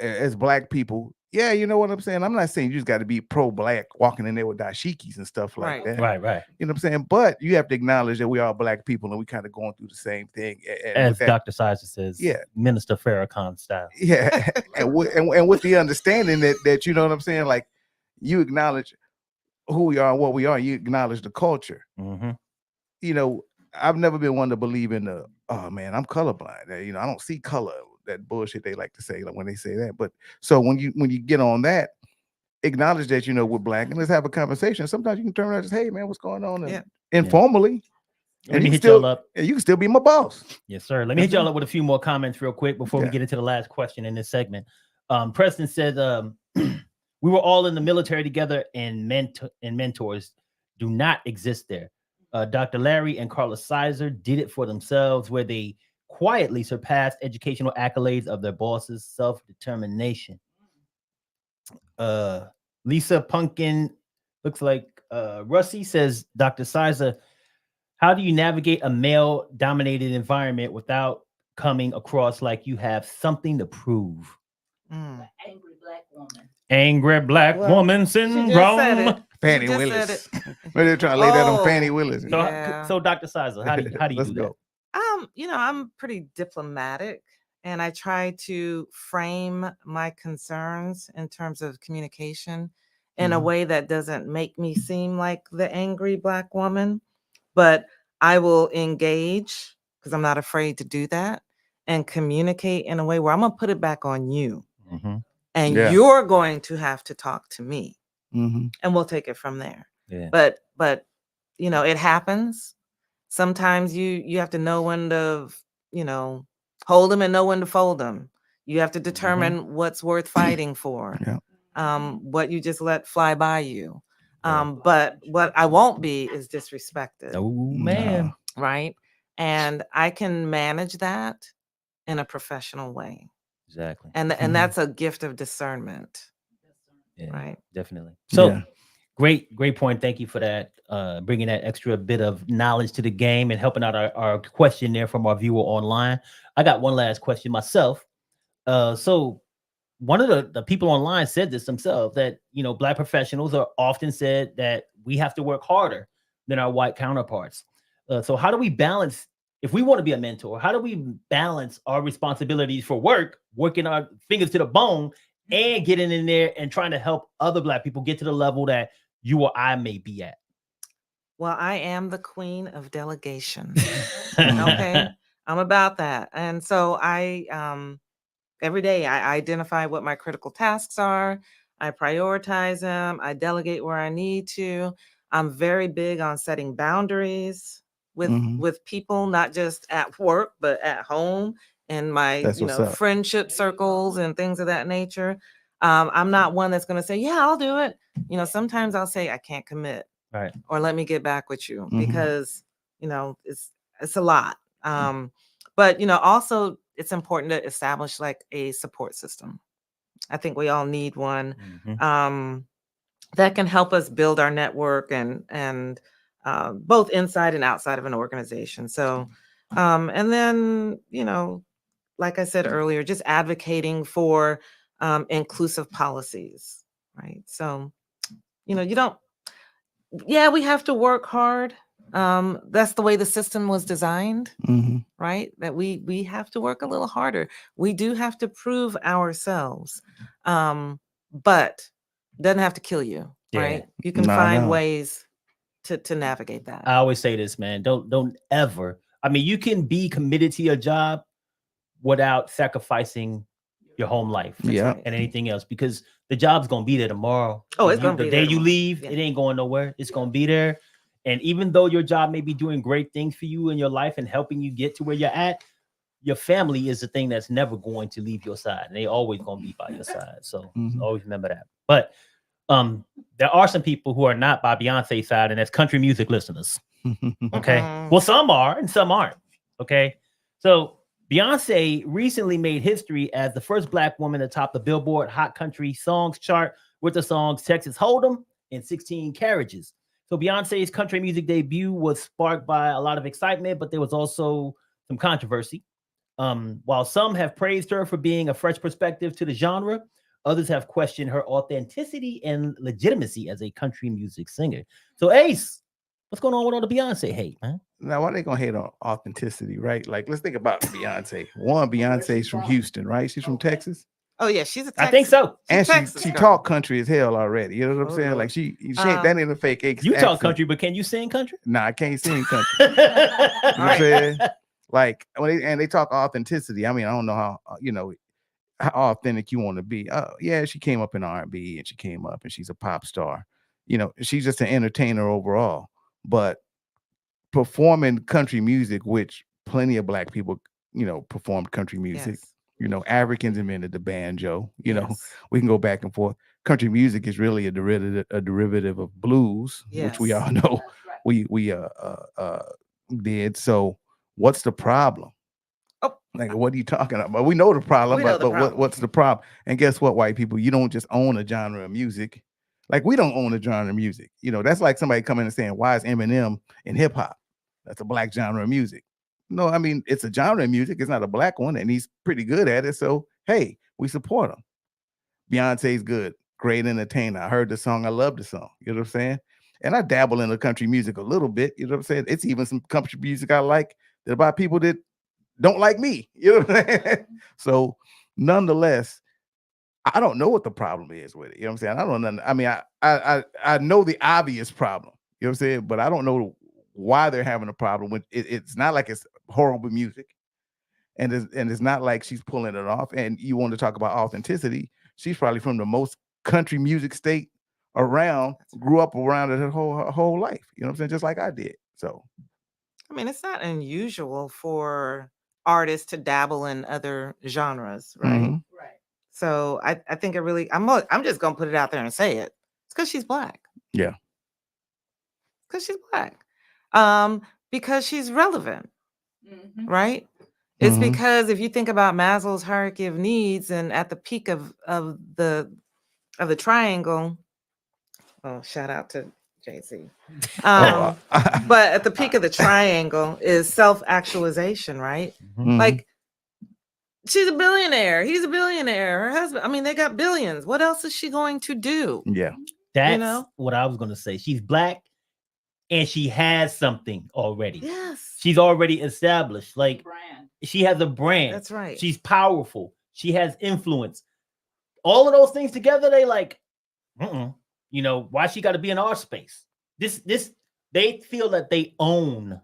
as black people, yeah, you know what I'm saying? I'm not saying you just got to be pro-black walking in there with dashikis and stuff like that. Right. You know what I'm saying? But you have to acknowledge that we are black people and we kind of going through the same thing. As Dr. Sizer says, Minister Farrakhan style. Yeah. and with the understanding that, you know what I'm saying? Like, you acknowledge who we are and what we are. You acknowledge the culture. Mm-hmm. I've never been one to believe in oh man, I'm colorblind. I don't see color. That bullshit they like to say, like when they say that. But so when you get on that, acknowledge that we're black and let's have a conversation. Sometimes you can turn around and just, hey man, what's going on? And informally. Let me hit y'all up. And you can still be my boss. Yes, sir. Let me hit y'all up with a few more comments real quick before we get into the last question in this segment. Preston said we were all in the military together, and mentors do not exist there. Dr. Larry and Carla Sizer did it for themselves, where they quietly surpassed educational accolades of their bosses' self-determination. Lisa Pumpkin, looks like Russie says, Dr. Sizer, how do you navigate a male-dominated environment without coming across like you have something to prove? Angry black woman. Angry black woman syndrome. Fannie Willis. They're trying to lay that on Fannie Willis. So Dr. Sizer, how do you do that? I'm pretty diplomatic, and I try to frame my concerns in terms of communication in a way that doesn't make me seem like the angry black woman, but I will engage because I'm not afraid to do that and communicate in a way where I'm going to put it back on you. And you're going to have to talk to me, and we'll take it from there. But it happens. Sometimes you have to know when to, hold them and know when to fold them. You have to determine what's worth fighting for. What you just let fly by you. But what I won't be is disrespected. Oh man. Right. And I can manage that in a professional way. Exactly. And that's a gift of discernment. Right. Definitely. So great point. Thank you for that. Bringing that extra bit of knowledge to the game and helping out our question there from our viewer online. I got one last question myself. So one of the people online said this themselves, that, black professionals are often said that we have to work harder than our white counterparts. So how do we balance, if we want to be a mentor, how do we balance our responsibilities for working our fingers to the bone and getting in there and trying to help other black people get to the level that you or I may be at? Well, I am the queen of delegation. Okay. I'm about that. And so I every day I identify what my critical tasks are. I prioritize them. I delegate where I need to. I'm very big on setting boundaries with people, not just at work, but at home and my, That's what's up. friendship circles and things of that nature. I'm not one that's going to say, yeah, I'll do it. Sometimes I'll say I can't commit, Right. or let me get back with you Mhm. because, it's a lot. But, also it's important to establish like a support system. I think we all need one. Mhm. That can help us build our network and both inside and outside of an organization. So, and then, like I said earlier, just advocating for inclusive policies, right? So, you don't, yeah, we have to work hard. That's the way the system was designed, Mhm. right? That we have to work a little harder. We do have to prove ourselves, but doesn't have to kill you, Yeah. right? You can No, find no. ways to navigate that. I always say this, man. Don't ever. I mean, you can be committed to your job without sacrificing your home life That's Yeah. right. and anything else, because the job's gonna be there tomorrow. Oh, it's You- gonna the be day there you tomorrow. leave, Yeah. it ain't going nowhere. It's gonna be there. And even though your job may be doing great things for you in your life and helping you get to where you're at, your family is the thing that's never going to leave your side. And they always gonna be by your side. So Mhm. always remember that. But there are some people who are not by Beyonce's side, and that's country music listeners. Okay. Mm-mm. Well, some are and some aren't. Okay. So Beyonce recently made history as the first Black woman to top the Billboard Hot Country Songs chart with the songs Texas Hold'em and 16 Carriages. So Beyonce's country music debut was sparked by a lot of excitement, but there was also some controversy. While some have praised her for being a fresh perspective to the genre, others have questioned her authenticity and legitimacy as a country music singer. So Ace, what's going on with all the Beyonce hate, man? Now, why they gonna hate on authenticity, right? Like, let's think about Beyonce. One, Beyonce's from Houston, right? She's from Texas, Oh yeah, she's a I think so. and Texas she girl. talk country as hell already. You know what I'm Oh, saying? Lord. Like she ain't that ain't a fake You talk accent. country, but can you sing country? Nah, I can't sing country. You know what I'm saying? Like when they talk authenticity. I mean, I don't know how how authentic you want to be. Yeah, she came up in R&B and she came up and she's a pop star. She's just an entertainer overall. But performing country music, which plenty of Black people, performed country music. Yes. Africans invented the banjo. Yes. We can go back and forth. Country music is really a derivative of blues, which we Yes. all know we did. So what's the problem? Oh. Like, what are you talking about? We know the problem, We know but, the but problem. what's the problem? And guess what, white people? You don't just own a genre of music. Like, we don't own a genre of music. That's like somebody coming and saying, why is Eminem in hip hop? That's a Black genre of music. No, I mean, it's a genre of music. It's not a Black one, and he's pretty good at it. So, hey, we support him. Beyonce's good. Great entertainer. I heard the song. I love the song. You know what I'm saying? And I dabble in the country music a little bit. You know what I'm saying? It's even some country music I like that about people that don't like me. You know what I'm saying? So, nonetheless, I don't know what the problem is with it. You know what I'm saying? I don't know. I mean, I know the obvious problem. You know what I'm saying? But I don't know why they're having a problem with it. It's not like it's horrible music. And it's not like she's pulling it off. And you want to talk about authenticity. She's probably from the most country music state around, grew up around it her whole life. You know what I'm saying? Just like I did. So, I mean, it's not unusual for artists to dabble in other genres, right? mhm. Right. So I think it really, I'm just gonna put it out there and say it. It's because she's Black. Yeah. Because she's Black. Because she's relevant, Mhm. right? It's Mhm. because if you think about Maslow's hierarchy of needs, and at the peak of the triangle, oh, shout out to Jay-Z. Oh, But at the peak of the triangle is self-actualization, right? mhm. Like, she's a billionaire. He's a billionaire. Her husband, I mean, they got billions. What else is she going to do? Yeah. That's know? what I was gonna say. She's Black and she has something already. Yes. She's already established. Like, Brand. she has a brand. That's right. She's powerful. She has influence. All of those things together, they like, why she got to be in our space? They feel that they own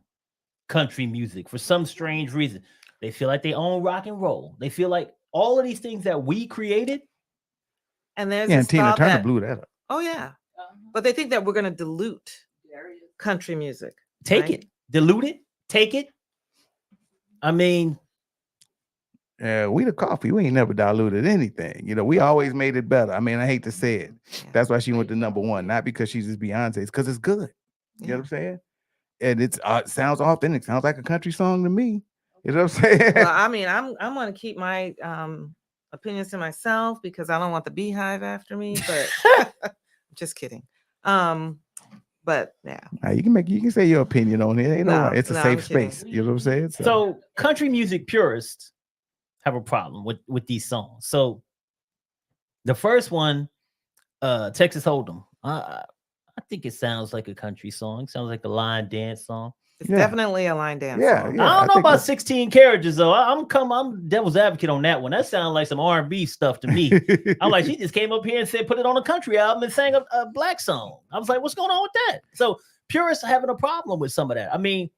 country music for some strange reason. They feel like they own rock and roll. They feel like all of these things that we created. And there's Yeah, this and Tina thought Turner that, blew that up. oh yeah, Uh-huh. but they think that we're going to dilute There it is. country music. Take Right. it, dilute it, take it. I mean, Yeah, we the coffee. We ain't never diluted anything. You know, we always made it better. I mean, I hate to say it. Yeah. That's why she went to #1, not because she's just Beyonce. It's because it's good. You know what I'm saying? And it sounds authentic. Sounds like a country song to me. You know what I'm saying? Well, I mean, I'm going to keep my opinions to myself because I don't want the beehive after me. But just kidding. But yeah, You can say your opinion on it. Ain't no, No, it's a no, safe I'm kidding. space. You know what I'm saying? so country music purists have a problem with these songs. So the first one, Texas Hold'em, I think it sounds like a country song. It sounds like a line dance song. it's Yeah. definitely a line dance. Yeah, song. yeah. I don't know think about that's- 16 carriages though. I'm devil's advocate on that one. That sounds like some R&B stuff to me. I'm like, she just came up here and said, put it on a country album and sang a black song. I was like, what's going on with that? So purists are having a problem with some of that. I mean,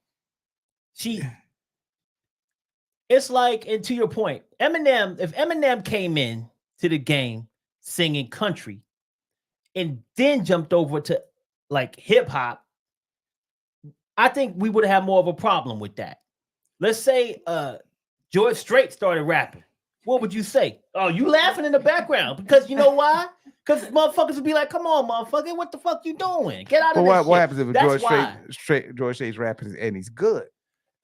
it's like, and to your point, if Eminem came in to the game singing country and then jumped over to like hip hop, I think we would have more of a problem with that. Let's say George Strait started rapping. What would you say? Oh, you laughing in the background because you know why? Because motherfuckers would be like, "Come on, motherfucker, what the fuck you doing? Get out of But this what shit." happens if That's George Strait's rapping and he's good?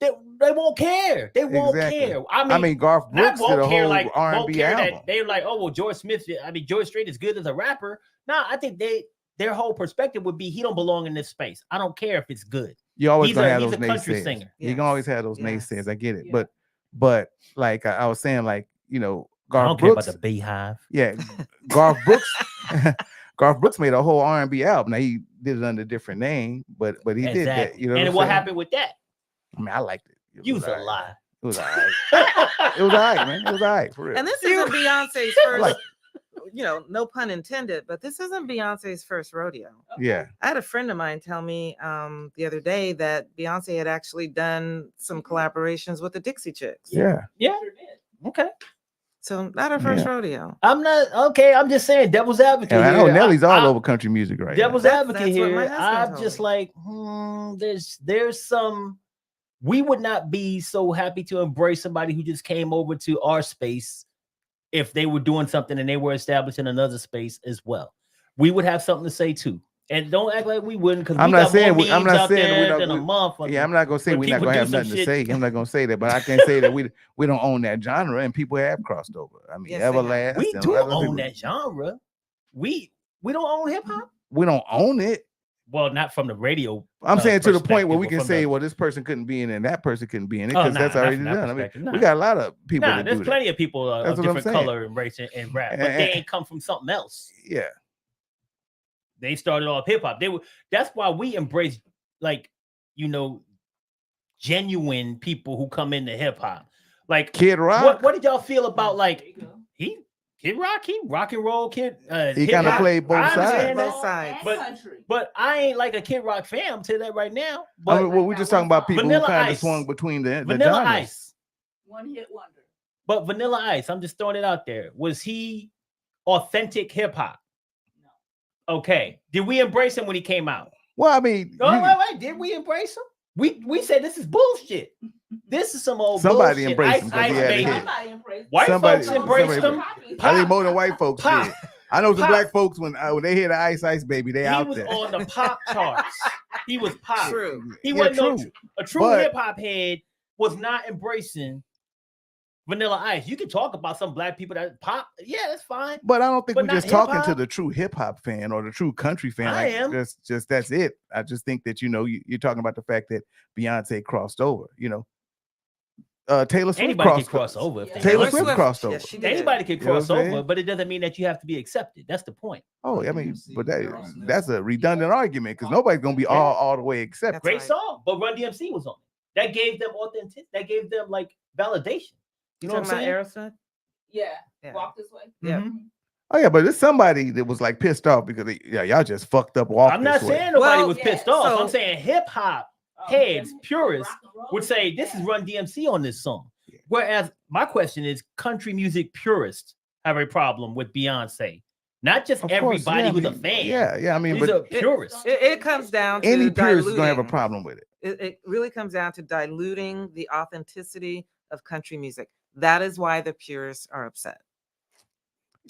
They won't care. They won't Exactly. care. I mean, Garth not Brooks did a won't care, whole like, won't R&B care album. that they're like, oh well, George Strait is good as a rapper. No, I think their whole perspective would be he don't belong in this space. I don't care if it's good. You always He's gonna a- have he's those a country naysayers. singer. You can always have those Yes. naysayers. I get it, Yeah. but like I was saying, like you know, I Garth don't care Brooks. about the Beehive. Yeah, Garth Brooks. Garth Brooks made a whole R&B album. Now he did it under a different name, but he did that. You know, and what what I'm saying? happened with that? I mean, I liked it. You was all a right. lie. It was all right. It was all right, man. It was all right for real. And this isn't Beyonce's first, Like- no pun intended, but this isn't Beyonce's first rodeo. Yeah, I had a friend of mine tell me the other day that Beyonce had actually done some collaborations with the Dixie Chicks. yeah. Yeah. Okay. So not her first rodeo. I'm not okay. I'm just saying, devil's advocate. And I know here. Nelly's all I- over country music right Devil's now. That's- advocate that's what my here. husband I'm told just me. like, there's some. We would not be so happy to embrace somebody who just came over to our space if they were doing something and they were established in another space as well. We would have something to say too. And don't act like we wouldn't, because I'm we not got saying more we- I'm memes not out saying there we don't- than a we- motherfucker. Yeah, I'm not gonna say When we're not people gonna do have some nothing to shit- say. I'm not gonna say that, but I can say that we don't own that genre, and people have crossed over. I mean, Yes, they have. Everlast. We and do other own people- that genre. We don't own hip hop. We don't own it. Well, not from the radio. I'm saying to the point where perspective, we but can from say, the- well, this person couldn't be in it and that person couldn't be in it Oh, because nah, that's not already from that done. I mean, perspective, nah. we got a lot of people Nah, that there's do plenty of people That's of what I'm different saying. color and race and rap, but And- they ain't come from something else. that. Yeah. They started off hip hop. That's why we embrace, like, genuine people who come into hip hop. Like, Kid Rock. what did y'all feel about, There like, you go. Kid Rock, he rock and roll kid. He kinda played both I understand sides. that, Both sides. And But- country. But I ain't like a Kid Rock fan. I'll tell you that right now. I But mean, well, we're just talking about people who Vanilla kind of Ice. swung between the Vanilla genres. Ice. One hit wonder. But Vanilla Ice, I'm just throwing it out there. Was he authentic hip hop? No. Okay. Did we embrace him when he came out? Well, I mean, Oh, you- wait. Did we embrace him? We said this is bullshit. This is some old Somebody bullshit. embraced him Ice 'cause he Ice had a Baby. hit. Somebody impressed. White Somebody- folks embraced somebody- him. I think Pop. more than white folks Pop. did. I know some Pop. black folks when they hear the Ice Ice Baby, they He out was there. on the pop charts. He was pop. True. He Yeah, wasn't no true. a true But- hip hop head was not embracing Vanilla Ice. You can talk about some black people that pop. Yeah, that's fine. But I don't think But we're not just talking to hip-hop? the true hip hop fan or the true country fan. I am. Just that's it. I just think that you're talking about the fact that Beyonce crossed over. Taylor Swift Anybody can crossed cross over. if Yeah. they Taylor want to. Swift crossed over. Yes, she did. Anybody can You know what cross I'm over, saying? but it doesn't mean that you have to be accepted. That's the point. Oh, I mean, but that's a redundant argument because nobody's gonna be all the way accepted. Great right. song, but Run DMC was on it. That gave them authentic. That gave them like validation. You know what I'm talking saying? about Aerosmith? Yeah. Yeah. Walk this way. Yeah. Mhm. Oh yeah, but there's somebody that was like pissed off because y'all just fucked up walk. I'm not this way. saying nobody Well, was yeah, pissed off. so- I'm saying hip hop Oh, heads, yeah. purists Rock and roll. would say this is Yeah. Run DMC on this song. Whereas my question is, country music purists have a problem with Beyonce. Not just Of course, everybody yeah, I who's a mean, fan. yeah. I mean, These are but purists. It comes down to any purist is gonna have a diluting. problem with it. It really comes down to diluting the authenticity of country music. That is why the purists are upset.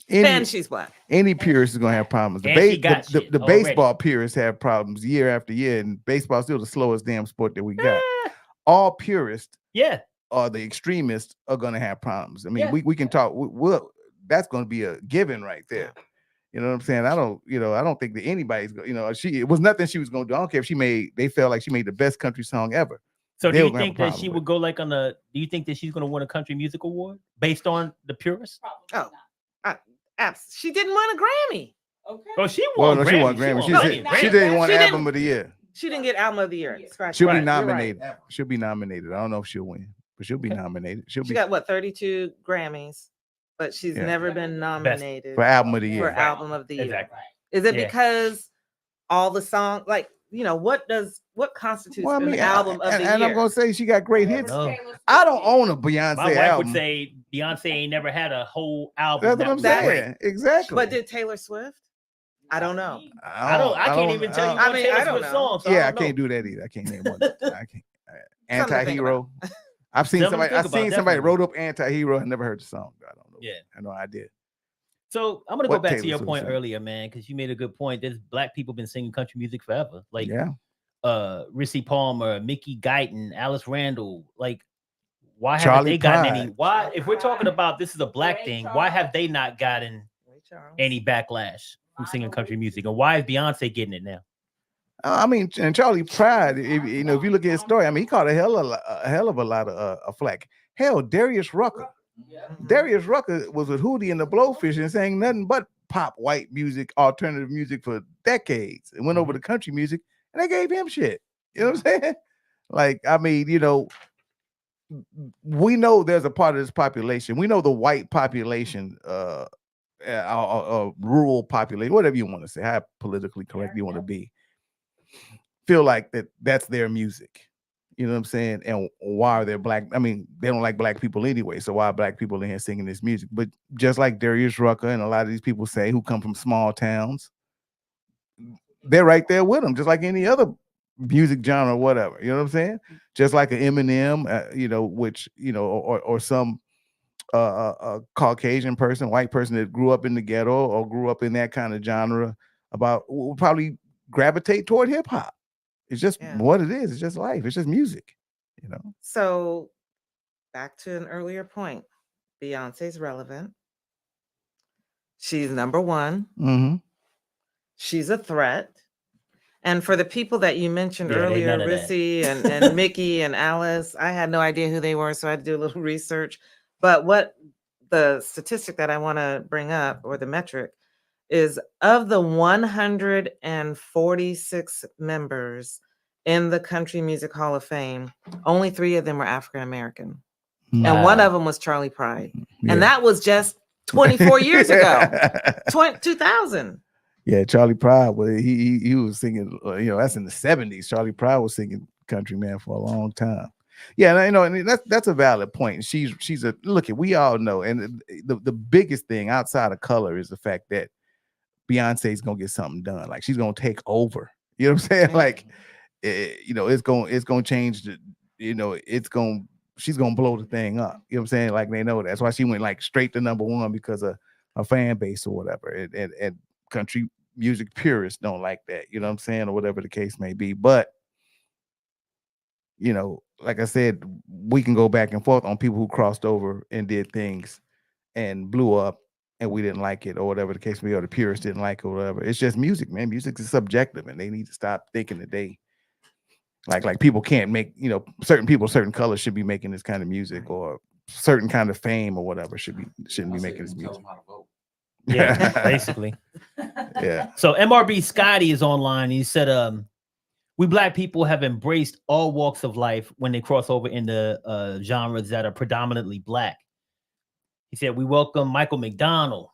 And she's black. Any purist is gonna have problems. And she got shit The already. baseball purists have problems year after year, and baseball's still the slowest damn sport that we got. Eh, All purists yeah. or the extremists are gonna have problems. I mean, Yeah. we can talk. We'll that's gonna be a given right there. You know what I'm saying? I don't think that anybody's it was nothing she was gonna do. I don't care if they felt like she made the best country song ever. So They do were you gonna have a think that problem she with would go like on the? Do you think that she's going to win a country music award based on the purists? Probably Oh. not. She didn't win a Grammy. Okay. Oh, she Well, won. no, Grammy. she won Grammy. won plenty of Grammys. She Grammys. didn't want She album didn't- of the year. She didn't get album of the year. Scratch She'll that. be You're right. nominated. She'll be nominated. I don't know if she'll win, but she'll be Okay. nominated. She got what 32 Grammys, but she's Yeah. never been nominated for album of the for year. album of the year. Exactly. Is it Yeah. because all the songs, like what constitutes Well, I mean, an album of the and year? I'm gonna say she got great hits. No. I don't own a Beyonce My wife album. would say Beyonce ain't never had a whole album. That's what that I'm was that great. saying. Exactly. But did Taylor Swift? I don't know. I can't even tell you I one mean, Taylor I don't Swift know. song. So Yeah, I don't can't know. do that either. I can't name one. I can't. Something to think Anti-hero. I've seen Something to somebody. I've think about, seen somebody definitely. wrote up anti-hero. I never heard the song. I don't know. Yeah. I have no idea. So I'm gonna go What back to Taylor your Swift point sang? earlier, man, because you made a good point. There's black people been singing country music forever, like Yeah. Rissy Palmer, Mickey Guyton, Alice Randall. Like, why haven't Charlie they gotten Pride. any? Why, if we're talking about this is a black thing, why have they not gotten Ray Charles. any backlash from singing country music? And why is Beyonce getting it now? I mean, and Charlie Pride. If you look at his story, I mean, he caught a hell of a lot of flack. Hell, Darius Rucker. Darius Rucker was with Hootie and the Blowfish and sang nothing but pop, white music, alternative music for decades, and went over to country music, and they gave him shit. You know what I'm saying? Like, I mean, we know there's a part of this population. We know the white population, rural population, whatever you want to say, how politically correct you want to be, feel like that's their music. You know what I'm saying? And why are they black? I mean, they don't like black people anyway. So why are black people in here singing this music? But just like Darius Rucker and a lot of these people say who come from small towns, they're right there with them, just like any other music genre or whatever. You know what I'm saying? Just like an Eminem, or some Caucasian person, white person that grew up in the ghetto or grew up in that kind of genre will probably gravitate toward hip hop. It's just what it is. It's just life. It's just music, So back to an earlier point, Beyonce's relevant. She's number one. Mm-hmm. She's a threat. And for the people that you mentioned Yeah, they earlier, none of that. Rissy and Mickey and Alice, I had no idea who they were, so I had to do a little research. But what the statistic that I want to bring up, or the metric, is of the 146 members in the Country Music Hall of Fame, only 3 of them were African American. And one of them was Charlie Pride. And that was just 24 years ago, 2000. Yeah, Charlie Pride. Well, he was singing. That's in the 70s. Charlie Pride was singing country, man, for a long time. Yeah, and that's a valid point. She's a look. We all know, and the biggest thing outside of color is the fact that Beyonce's gonna get something done. Like, she's gonna take over. You know what I'm saying? Like, it's gonna change. She's gonna blow the thing up. You know what I'm saying? Like, they know that. That's why she went like straight to number 1, because of a fan base or whatever. And country music purists don't like that. You know what I'm saying? Or whatever the case may be. But like I said, we can go back and forth on people who crossed over and did things and blew up, and we didn't like it, or whatever the case may be, or the purists didn't like it, or whatever. It's just music, man. Music is subjective, and they need to stop thinking that they like people can't make, certain people, certain colors should be making this kind of music, or certain kind of fame or whatever shouldn't be making this music. Yeah, basically. Yeah. So MRB Scotty is online. He said, we black people have embraced all walks of life when they cross over into genres that are predominantly black. He said, we welcome Michael McDonald,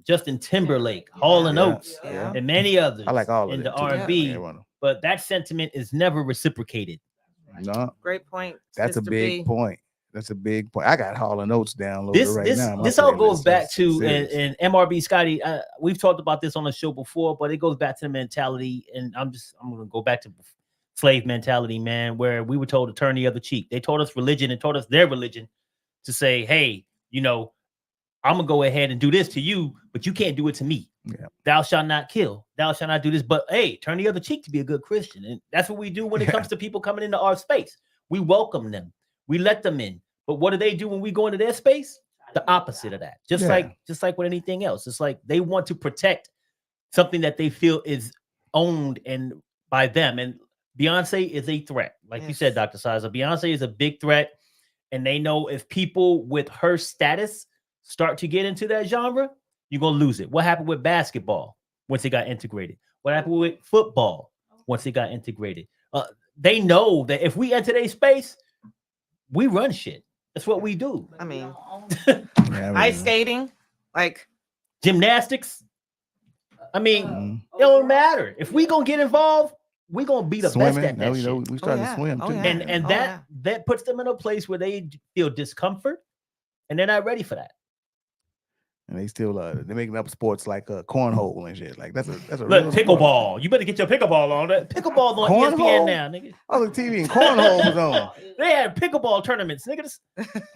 Justin Timberlake, Hall and Oates, and many others I like all of in them the too. R&B, Yeah. but that sentiment is never reciprocated. No, Great point. that's a Mr. big B. point. That's a big point. I got Hall and Oates downloaded right now. My This all playlist goes back is to serious. and MRB Scotty. We've talked about this on the show before, but it goes back to the mentality, and I'm going to go back to slave mentality, man, where we were told to turn the other cheek. They taught us religion and taught us their religion to say, hey, you know, I'm gonna go ahead and do this to you, but you can't do it to me. Yeah. Thou shalt not kill. Thou shalt not do this. But hey, turn the other cheek to be a good Christian, and that's what we do when it comes to people coming into our space. We welcome them. We let them in. But what do they do when we go into their space? The opposite of that. Just like with anything else. It's like they want to protect something that they feel is owned and by them. And Beyoncé is a threat. Like you said, Dr. Sizer, Beyoncé is a big threat. And they know if people with her status start to get into that genre, you're going to lose it. What happened with basketball once it got integrated? What happened with football once it got integrated? They know that if we enter their space, we run shit. That's what we do. I mean, ice skating, like gymnastics. I mean, it don't matter. If we going to get involved, we going to be the best at that shit. We started to swim too. And that puts them in a place where they feel discomfort and they're not ready for that. And they still they're making up sports like cornhole and shit. Like that's a look, pickleball. Sport. You better get your pickleball on. That pickleball's on ESPN now, nigga. I was on TV and cornhole was on. They had pickleball tournaments, nigga.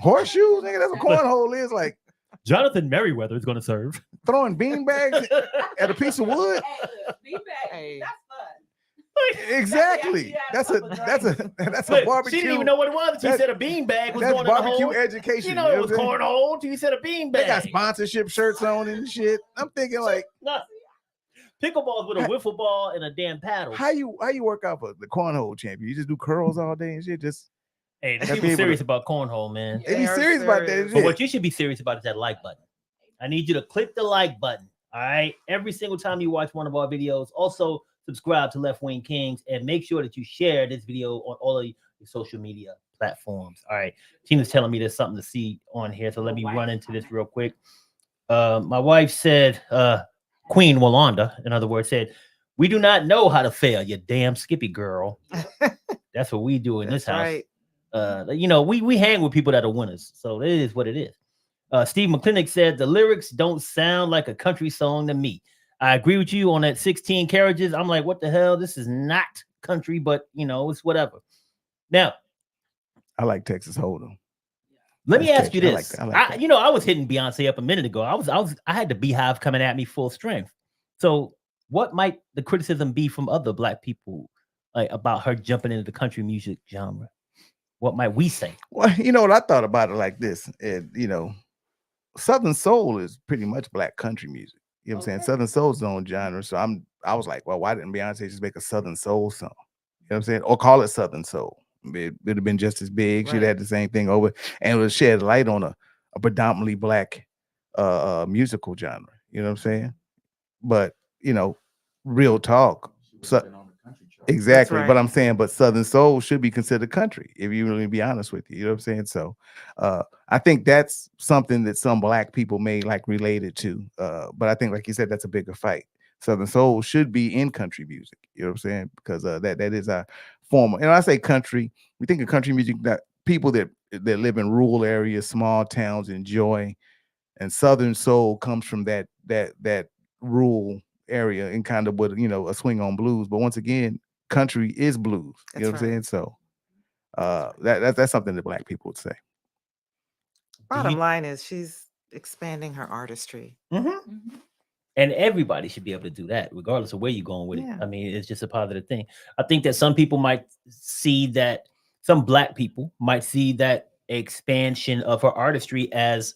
Horseshoes, nigga. That's what cornhole is. Like Jonathan Merriweather is going to serve. Throwing beanbags at a piece of wood. Hey, that's fun. Exactly. That's a barbecue. She didn't even know what it was. She said a beanbag was going barbecue in the hole. Education. You know it was cornhole. She said a beanbag. They got sponsorship shirts on and shit. I'm thinking like pickleballs with a wiffle ball and a damn paddle. How you work out for the cornhole champion? You just do curls all day and shit. Hey, the people serious about cornhole, man. They be serious about that shit. But what you should be serious about is that like button. I need you to click the like button. All right, every single time you watch one of our videos. Also, subscribe to Left-Wing Kingz and make sure that you share this video on all of your social media platforms. All right, Tina's telling me there's something to see on here, so let me run into this real quick. My wife said, Queen Walanda, in other words, said, "We do not know how to fail, you damn Skippy girl." That's what we do in this house. Right. You know, we hang with people that are winners, so it is what it is. Steve McClinic said the lyrics don't sound like a country song to me. I agree with you on that 16 carriages. I'm like, what the hell? This is not country, but you know, it's whatever. Now, I like Texas Hold'em. Let me ask you this. I I was hitting Beyonce up a minute ago. I had the Beehive coming at me full strength. So what might the criticism be from other Black people about her jumping into the country music genre? What might we say? Well, you know what I thought about it like this. Southern Soul is pretty much Black country music. You know what I'm saying? Southern Soul's own genre. So I was like, well, why didn't Beyonce just make a Southern Soul song? You know what I'm saying? Or call it Southern Soul. It would have been just as big. She'd had the same thing over, and it would shed light on a predominantly Black musical genre. You know what I'm saying? But real talk. Exactly. Right. But I'm saying, but Southern Soul should be considered country, if you really be honest with you. You know what I'm saying? So I think that's something that some Black people may like related to. But I think, like you said, that's a bigger fight. Southern Soul should be in country music. You know what I'm saying? Because that is our form. And when I say country, we think of country music that people that live in rural areas, small towns enjoy. And Southern Soul comes from that rural area and kind of with a swing on blues. But once again, country is blues. You know what I'm saying? So that's something that Black people would say. Bottom line is she's expanding her artistry. And everybody should be able to do that, regardless of where you're going with it. I mean, it's just a positive thing. I think that some people might see that, some Black people might see that expansion of her artistry as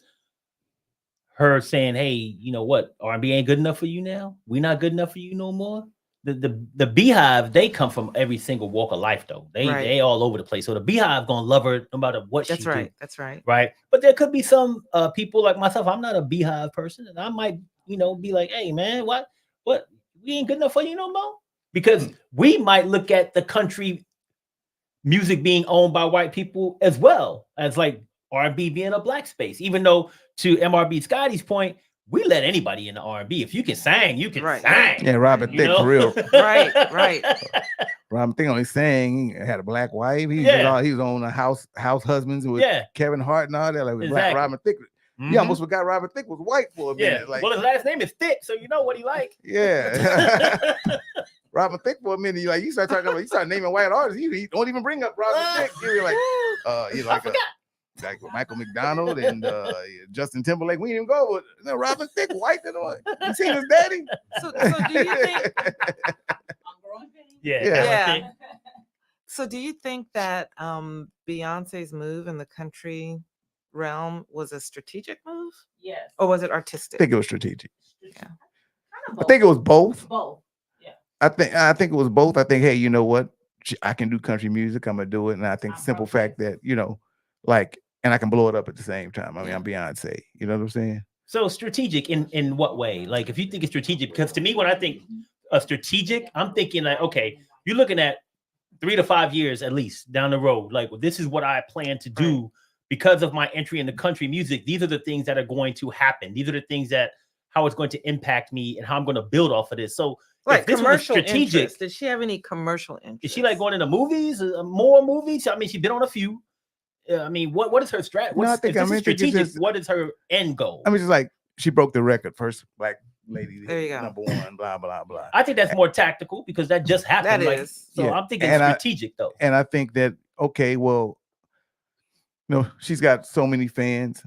her saying, hey, you know what? R&B ain't good enough for you now. We're not good enough for you no more. The Beehive, they come from every single walk of life, though. They all over the place. So the Beehive gonna love her no matter what she do. That's right. Right. But there could be some people like myself. I'm not a Beehive person, and I might, be like, hey man, what? We ain't good enough for you no more? Because we might look at the country music being owned by white people as well as like R&B being a Black space, even though to MRB Scotty's point, we let anybody in the R&B. If you can sing, you can Right. sing. Yeah, Robert You Thicke know? for real. Right. Robert Thicke only sang. He had a black wife. He was Yeah. just he was on the House Husbands with Yeah. Kevin Hart and all that. Like black Exactly. Robert Thicke. You Mhm. almost forgot Robert Thicke was white for a Yeah. minute. Like, Well, his last name is Thick, so you know what he like. yeah. Robert Thicke for a minute. You start talking about, you start naming white artists. He don't even bring up Robert Thicke. You were like, you know, like Michael McDonald and Justin Timberlake. We didn't even go with Robert Thicke, white. You seen his daddy? So do you think? Yeah. So do you think that Beyonce's move in the country realm was a strategic move? Yes. Or was it I artistic? think it was strategic. Yeah. I think it was both. Both. I think it was both. I think, hey, you know what? I can do country music. I'm gonna do it. And I think the simple fact that, you know, like, and I can blow it up at the same time. I mean, I'm Beyonce. You know what I'm saying? So strategic in what way? Like, if you think it's strategic, because to me, when I think of strategic, I'm thinking like, okay, you're looking at 3 to 5 years at least down the road. Like, well, this is what I plan to do because of my entry into country music. These are the things that are going to happen. These are the things that how it's going to impact me and how I'm going to build off of this. So, Like if this was commercial strategic, interest. Did she have any commercial interest? is she like going into movies, more movies? I mean, she's been on a few. I mean, what is her strategy? No, I think strategic. What is her end goal? I mean, just like she broke the record, first black lady, There you go. #1, blah blah blah. I think that's more tactical because that just happened. That like, is. So Yeah. I'm thinking And strategic though. And I think that, okay, well, you know, she's got so many fans.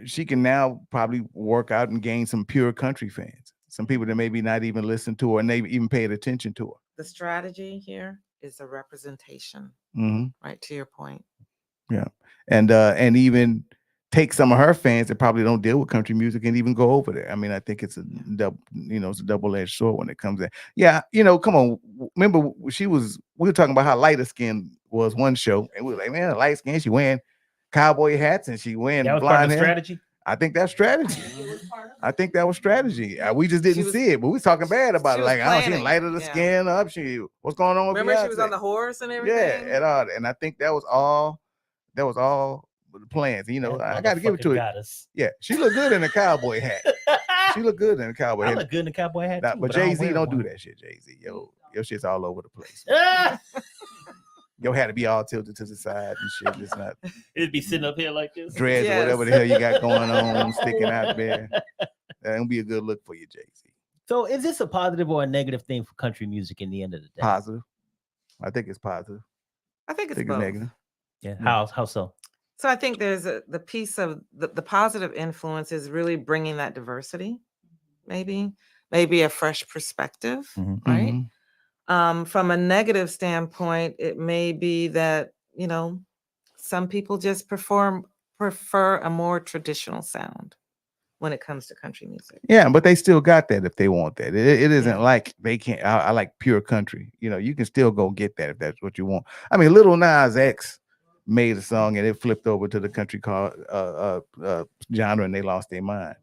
She can now probably work out and gain some pure country fans. Some people that maybe not even listen to her and they even paid attention to her. The strategy here is a representation, right? To your point. Yeah. And even take some of her fans that probably don't deal with country music and even go over there. I mean, I think it's a double-edged sword when it comes to, yeah, you know, come on. Remember we were talking about how lighter skin was one show, and we were like, man, light skin, she wearing cowboy hats and she wearing That was part of blonde the hair. strategy. I think that's strategy. I think that was strategy. We just didn't see it, but we was talking bad about she it. was Like, oh, she planning. lighted the skin up. What's going on with Remember Beyonce? she was on the horse and everything? Yeah, and all. And I think that was all the plans. You know, I got to give it to her. Yeah, she looked good in a cowboy hat. She looked good in a cowboy hat. I look good in a cowboy hat too, but Jay-Z don't do that shit, Jay-Z. Your shit's all over the place. Your hat to be all tilted to the side and shit. It's not. It'd be sitting up here like this. Dreads or whatever the hell you got going on, sticking out there. That don't be a good look for you, Jay-Z. So is this a positive or a negative thing for country music in the end of the day? Positive. I think it's positive. I think it's both. negative. Yeah. How so? So I think there's the piece of the positive influence is really bringing that diversity, maybe a fresh perspective, right? From a negative standpoint, it may be that, you know, some people just prefer a more traditional sound when it comes to country music. Yeah, but they still got that if they want that. It isn't like they can't. I like pure country. You know, you can still go get that if that's what you want. I mean, Lil Nas X made a song and it flipped over to the country genre and they lost their mind.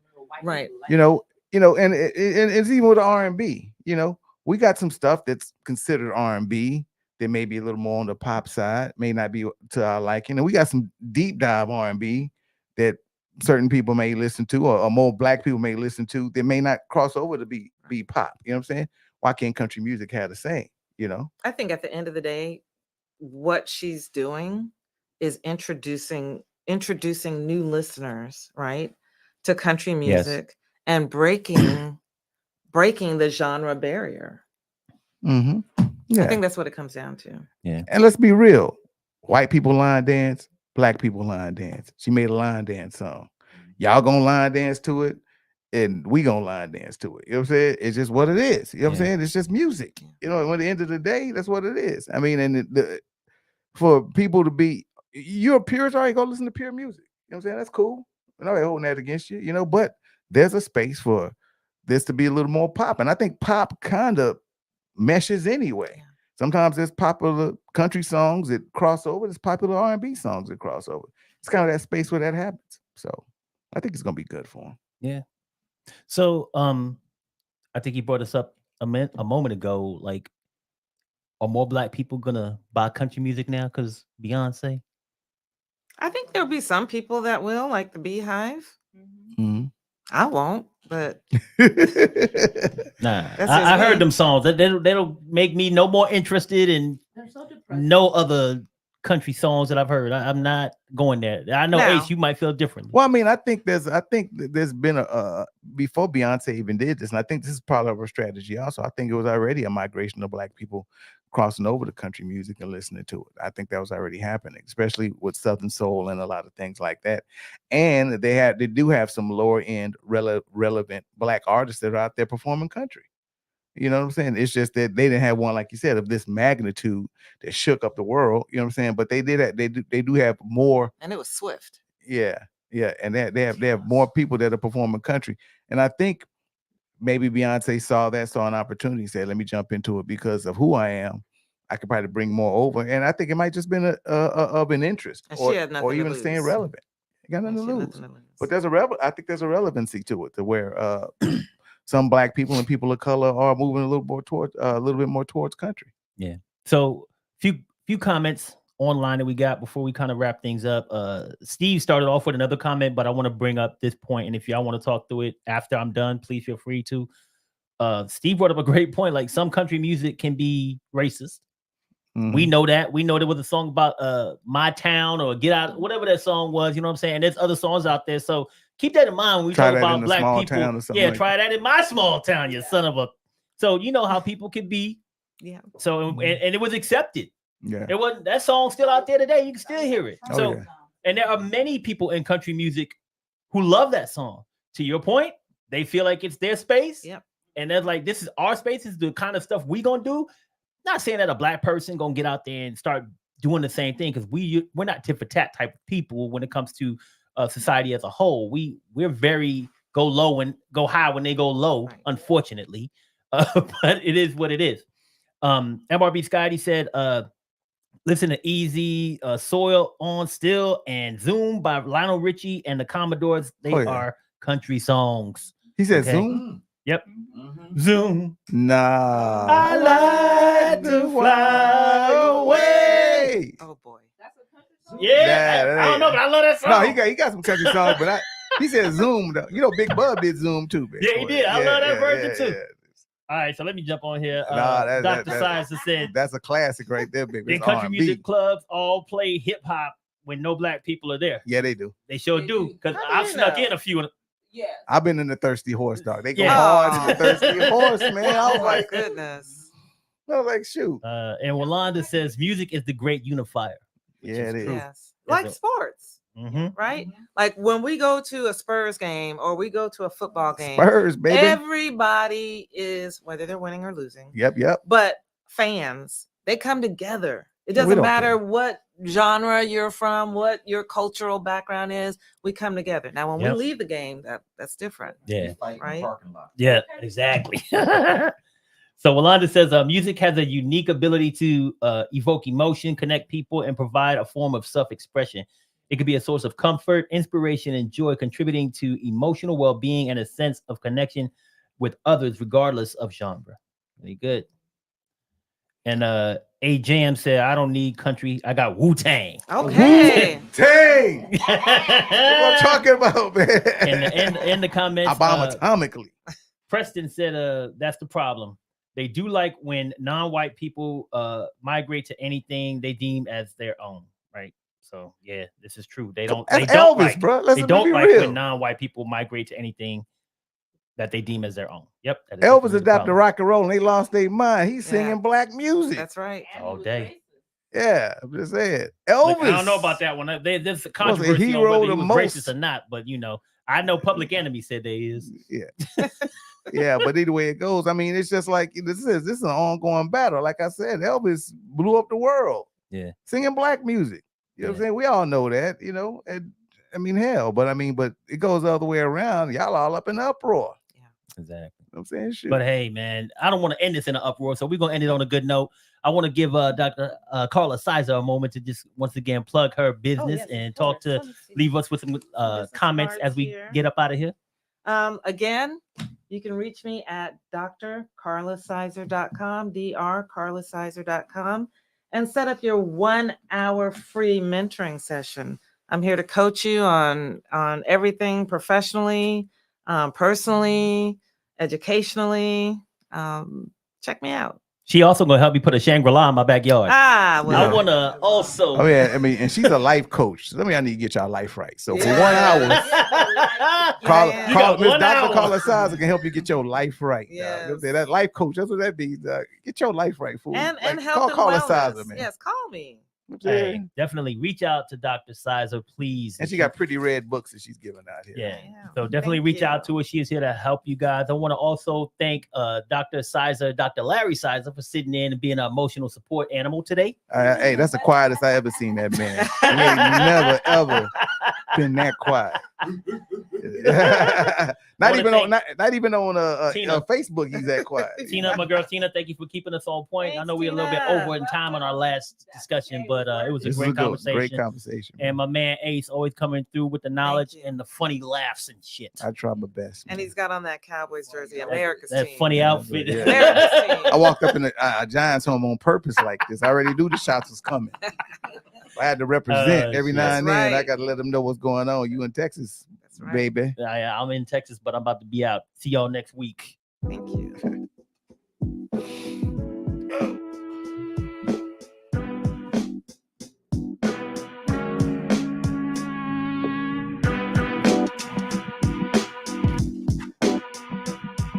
Right. You know, and it's even with R&B. You know, we got some stuff that's considered R&B that may be a little more on the pop side, may not be to our liking, and we got some deep dive R&B that certain people may listen to, or more black people may listen to, that may not cross over to be pop. You know what I'm saying? Why can't country music have the same? You know, I think at the end of the day, what she's doing is introducing new listeners, right, to country music and breaking the genre barrier. Yeah. I think that's what it comes down to. Yeah. And let's be real. White people line dance, black people line dance. She made a line dance song. Y'all gonna line dance to it, and we gonna line dance to it. You know what I'm saying? It's just what it is. You know what I'm saying? It's just music. You know, at the end of the day, that's what it is. I mean, and for people to be, you're a purist, all right, go listen to pure music. You know what I'm saying? That's cool. Nobody holding that against you, you know, but there's a space for this to be a little more pop. And I think pop kind of meshes anyway. Sometimes there's popular country songs that cross over. There's popular R&B songs that cross over. It's kind of that space where that happens. So I think it's gonna be good for him. Yeah. So I think you brought us up a moment ago. Like, are more black people gonna buy country music now because Beyonce? I think there'll be some people that will, like the Beehive. Mm-hmm. I won't, but Nah, That's I just heard me. them songs. That'll make me no more interested in no other country songs that I've heard. I'm not going there. I know Now- Ace, you might feel differently. Well, I mean, I think there's been a before Beyonce even did this, and I think this is part of her strategy also. I think it was already a migration of Black people crossing over to country music and listening to it. I think that was already happening, especially with Southern soul and a lot of things like that. And they do have some lower end relevant Black artists that are out there performing country. You know what I'm saying? It's just that they didn't have one, like you said, of this magnitude that shook up the world. You know what I'm saying? But they do have more. And it was swift. Yeah, and they have more people that are performing country, and I think maybe Beyonce saw an opportunity, said, "Let me jump into it because of who I am. I could probably bring more over," and I think it might just been of an interest, And or she had nothing or to even staying lose. relevant. You got And nothing she to had lose. nothing to lose. But I think there's a relevancy to it, to where some Black people and people of color are moving a little bit more towards country. Yeah. So few comments online that we got before we kind of wrap things up. Steve started off with another comment, but I want to bring up this point, and if y'all want to talk through it after I'm done, please feel free to. Steve brought up a great point. Like, some country music can be racist. We know that. We know there was a song about My Town or Get Out, whatever that song was. You know what I'm saying? There's other songs out there. So keep that in mind when we Try talk that about in a Black small people. town or something Yeah, like try that in my small town, you son of a. So you know how people can be. Yeah. So and it was accepted. Yeah. It wasn't, that song still out there today. You can still hear it. Oh, So yeah. and there are many people in country music who love that song. To your point, they feel like it's their space. Yep. And they're like, this is our space. This is the kind of stuff we gonna do. Not saying that a Black person gonna get out there and start doing the same thing, because we're not tit for tat type of people when it comes to society as a whole. We're very go low and go high when they go low, Right. unfortunately. But it is what it is. MRB Scotty said, listen to Easy, Soil on Still, and Zoom by Lionel Richie and the Commodores. They are country songs. He said Okay. Zoom? Yep. Zoom. Nah. I like to fly away. Oh boy. Yeah. I don't know, but I love that song. No, he got some country songs, but he said Zoom though. You know, Big Bub did Zoom too, baby. Yeah, he did. I love that version too. Yeah. All right, so let me jump on here. Nah, Dr. Sizer said, that's a classic right there, baby. in It's country R&B. music clubs all play hip hop when no Black people are there. Yeah, they do. They sure do, because How do I've you snuck know? in a few. Yes. I've been in the Thirsty Horse, dog. They go Yeah. hard in the Thirsty Horse, man. I was Oh my like, goodness. shoot. And Walanda says, music is the great unifier. which Yeah, it is. true. Yes. Like sports, Mhm. right? Like when we go to a Spurs game or we go to a football game, Spurs, baby. everybody is, whether they're winning or losing, Yep. but fans, they come together. It Yeah, we doesn't don't matter care. what genre you're from, what your cultural background is, we come together. Now, when Yep. we leave the game, that's different. Yeah. Right? Yeah, exactly. So Walanda says, music has a unique ability to evoke emotion, connect people, and provide a form of self-expression. It could be a source of comfort, inspiration, and joy, contributing to emotional well-being and a sense of connection with others, regardless of genre. Very good. And A Jam said, I don't need country. I got Wu-Tang. Okay. Dang. What I'm talking about, man. In the comments, Atomically. Preston said, that's the problem. They do like when non-white people migrate to anything they deem as their own, right? So yeah, this is true. They don't. That's They don't Elvis, like, bro. Let's they don't be like real. when non-white people migrate to anything that they deem as their own. Yep. that is Elvis definitely the adopted problem. rock and roll and they lost their mind. He's Yeah. singing Black music. That's right. all day. Yeah, I'm just saying. Elvis. Look, I don't know about that one. There's a controversy on hero whether he the was most. racist or not, but you know, I know Public Enemy said they is. Yeah. Yeah, but either way it goes, I mean, it's just like this is an ongoing battle. Like I said, Elvis blew up the world. Yeah. Singing Black music. You know what I'm saying? We all know that, you know. And I mean, hell, but it goes the other way around. Y'all all up in uproar. Exactly. You know what I'm saying? Shoot. But hey, man, I don't want to end this in an uproar, so we're gonna end it on a good note. I want to give Dr. Carla Sizer a moment to just once again plug her business and talk to leave us with some comments as we get up out of here. Again, you can reach me at drcarlasizer.com, drcarlasizer.com, and set up your 1 hour free mentoring session. I'm here to coach you on everything professionally, personally, educationally. Check me out. She also gonna help me put a Shangri-La in my backyard. Ah, I well, wanna also. Oh yeah, I mean, and she's a life coach. So I need to get y'all life right. So for 1 Yeah. hour, Yeah. Carla, Miss 1 Dr. hour. Carla Sizer can help you get your life right. Yes. That life coach, that's what that means. Get your life right, fool. and Like, health call and Carla wellness. Sizer, man. Yes, call me. Hey, definitely reach out to Dr. Sizer, please. And she got pretty red books that she's giving out here. Yeah. Yeah. So definitely Thank reach out you. to her. She is here to help you guys. I want to also thank Dr. Sizer, Dr. Larry Sizer, for sitting in and being an emotional support animal today. Hey, that's the quietest I ever seen that man. He ain't never ever been that quiet. not even on Tina. Facebook. He's that quiet. Tina, my girl Tina, thank you for keeping us on point. I Thanks, know we're a little bit Tina. over in time on our last discussion, but it was a This great is a conversation. great conversation. And my man Ace always coming through with the knowledge you. and the funny laughs and shit. I try my best. And man. he's got on that Cowboys jersey, America's That team. funny Yeah, outfit. yeah. America's team. I walked up in a Giants home on purpose like this. I already knew the shots was coming. I had to represent every shit. now That's and then. I right. got to let them know what's going on. You in Texas, That's right. baby. I'm in Texas, but I'm about to be out. See y'all next week. Thank you.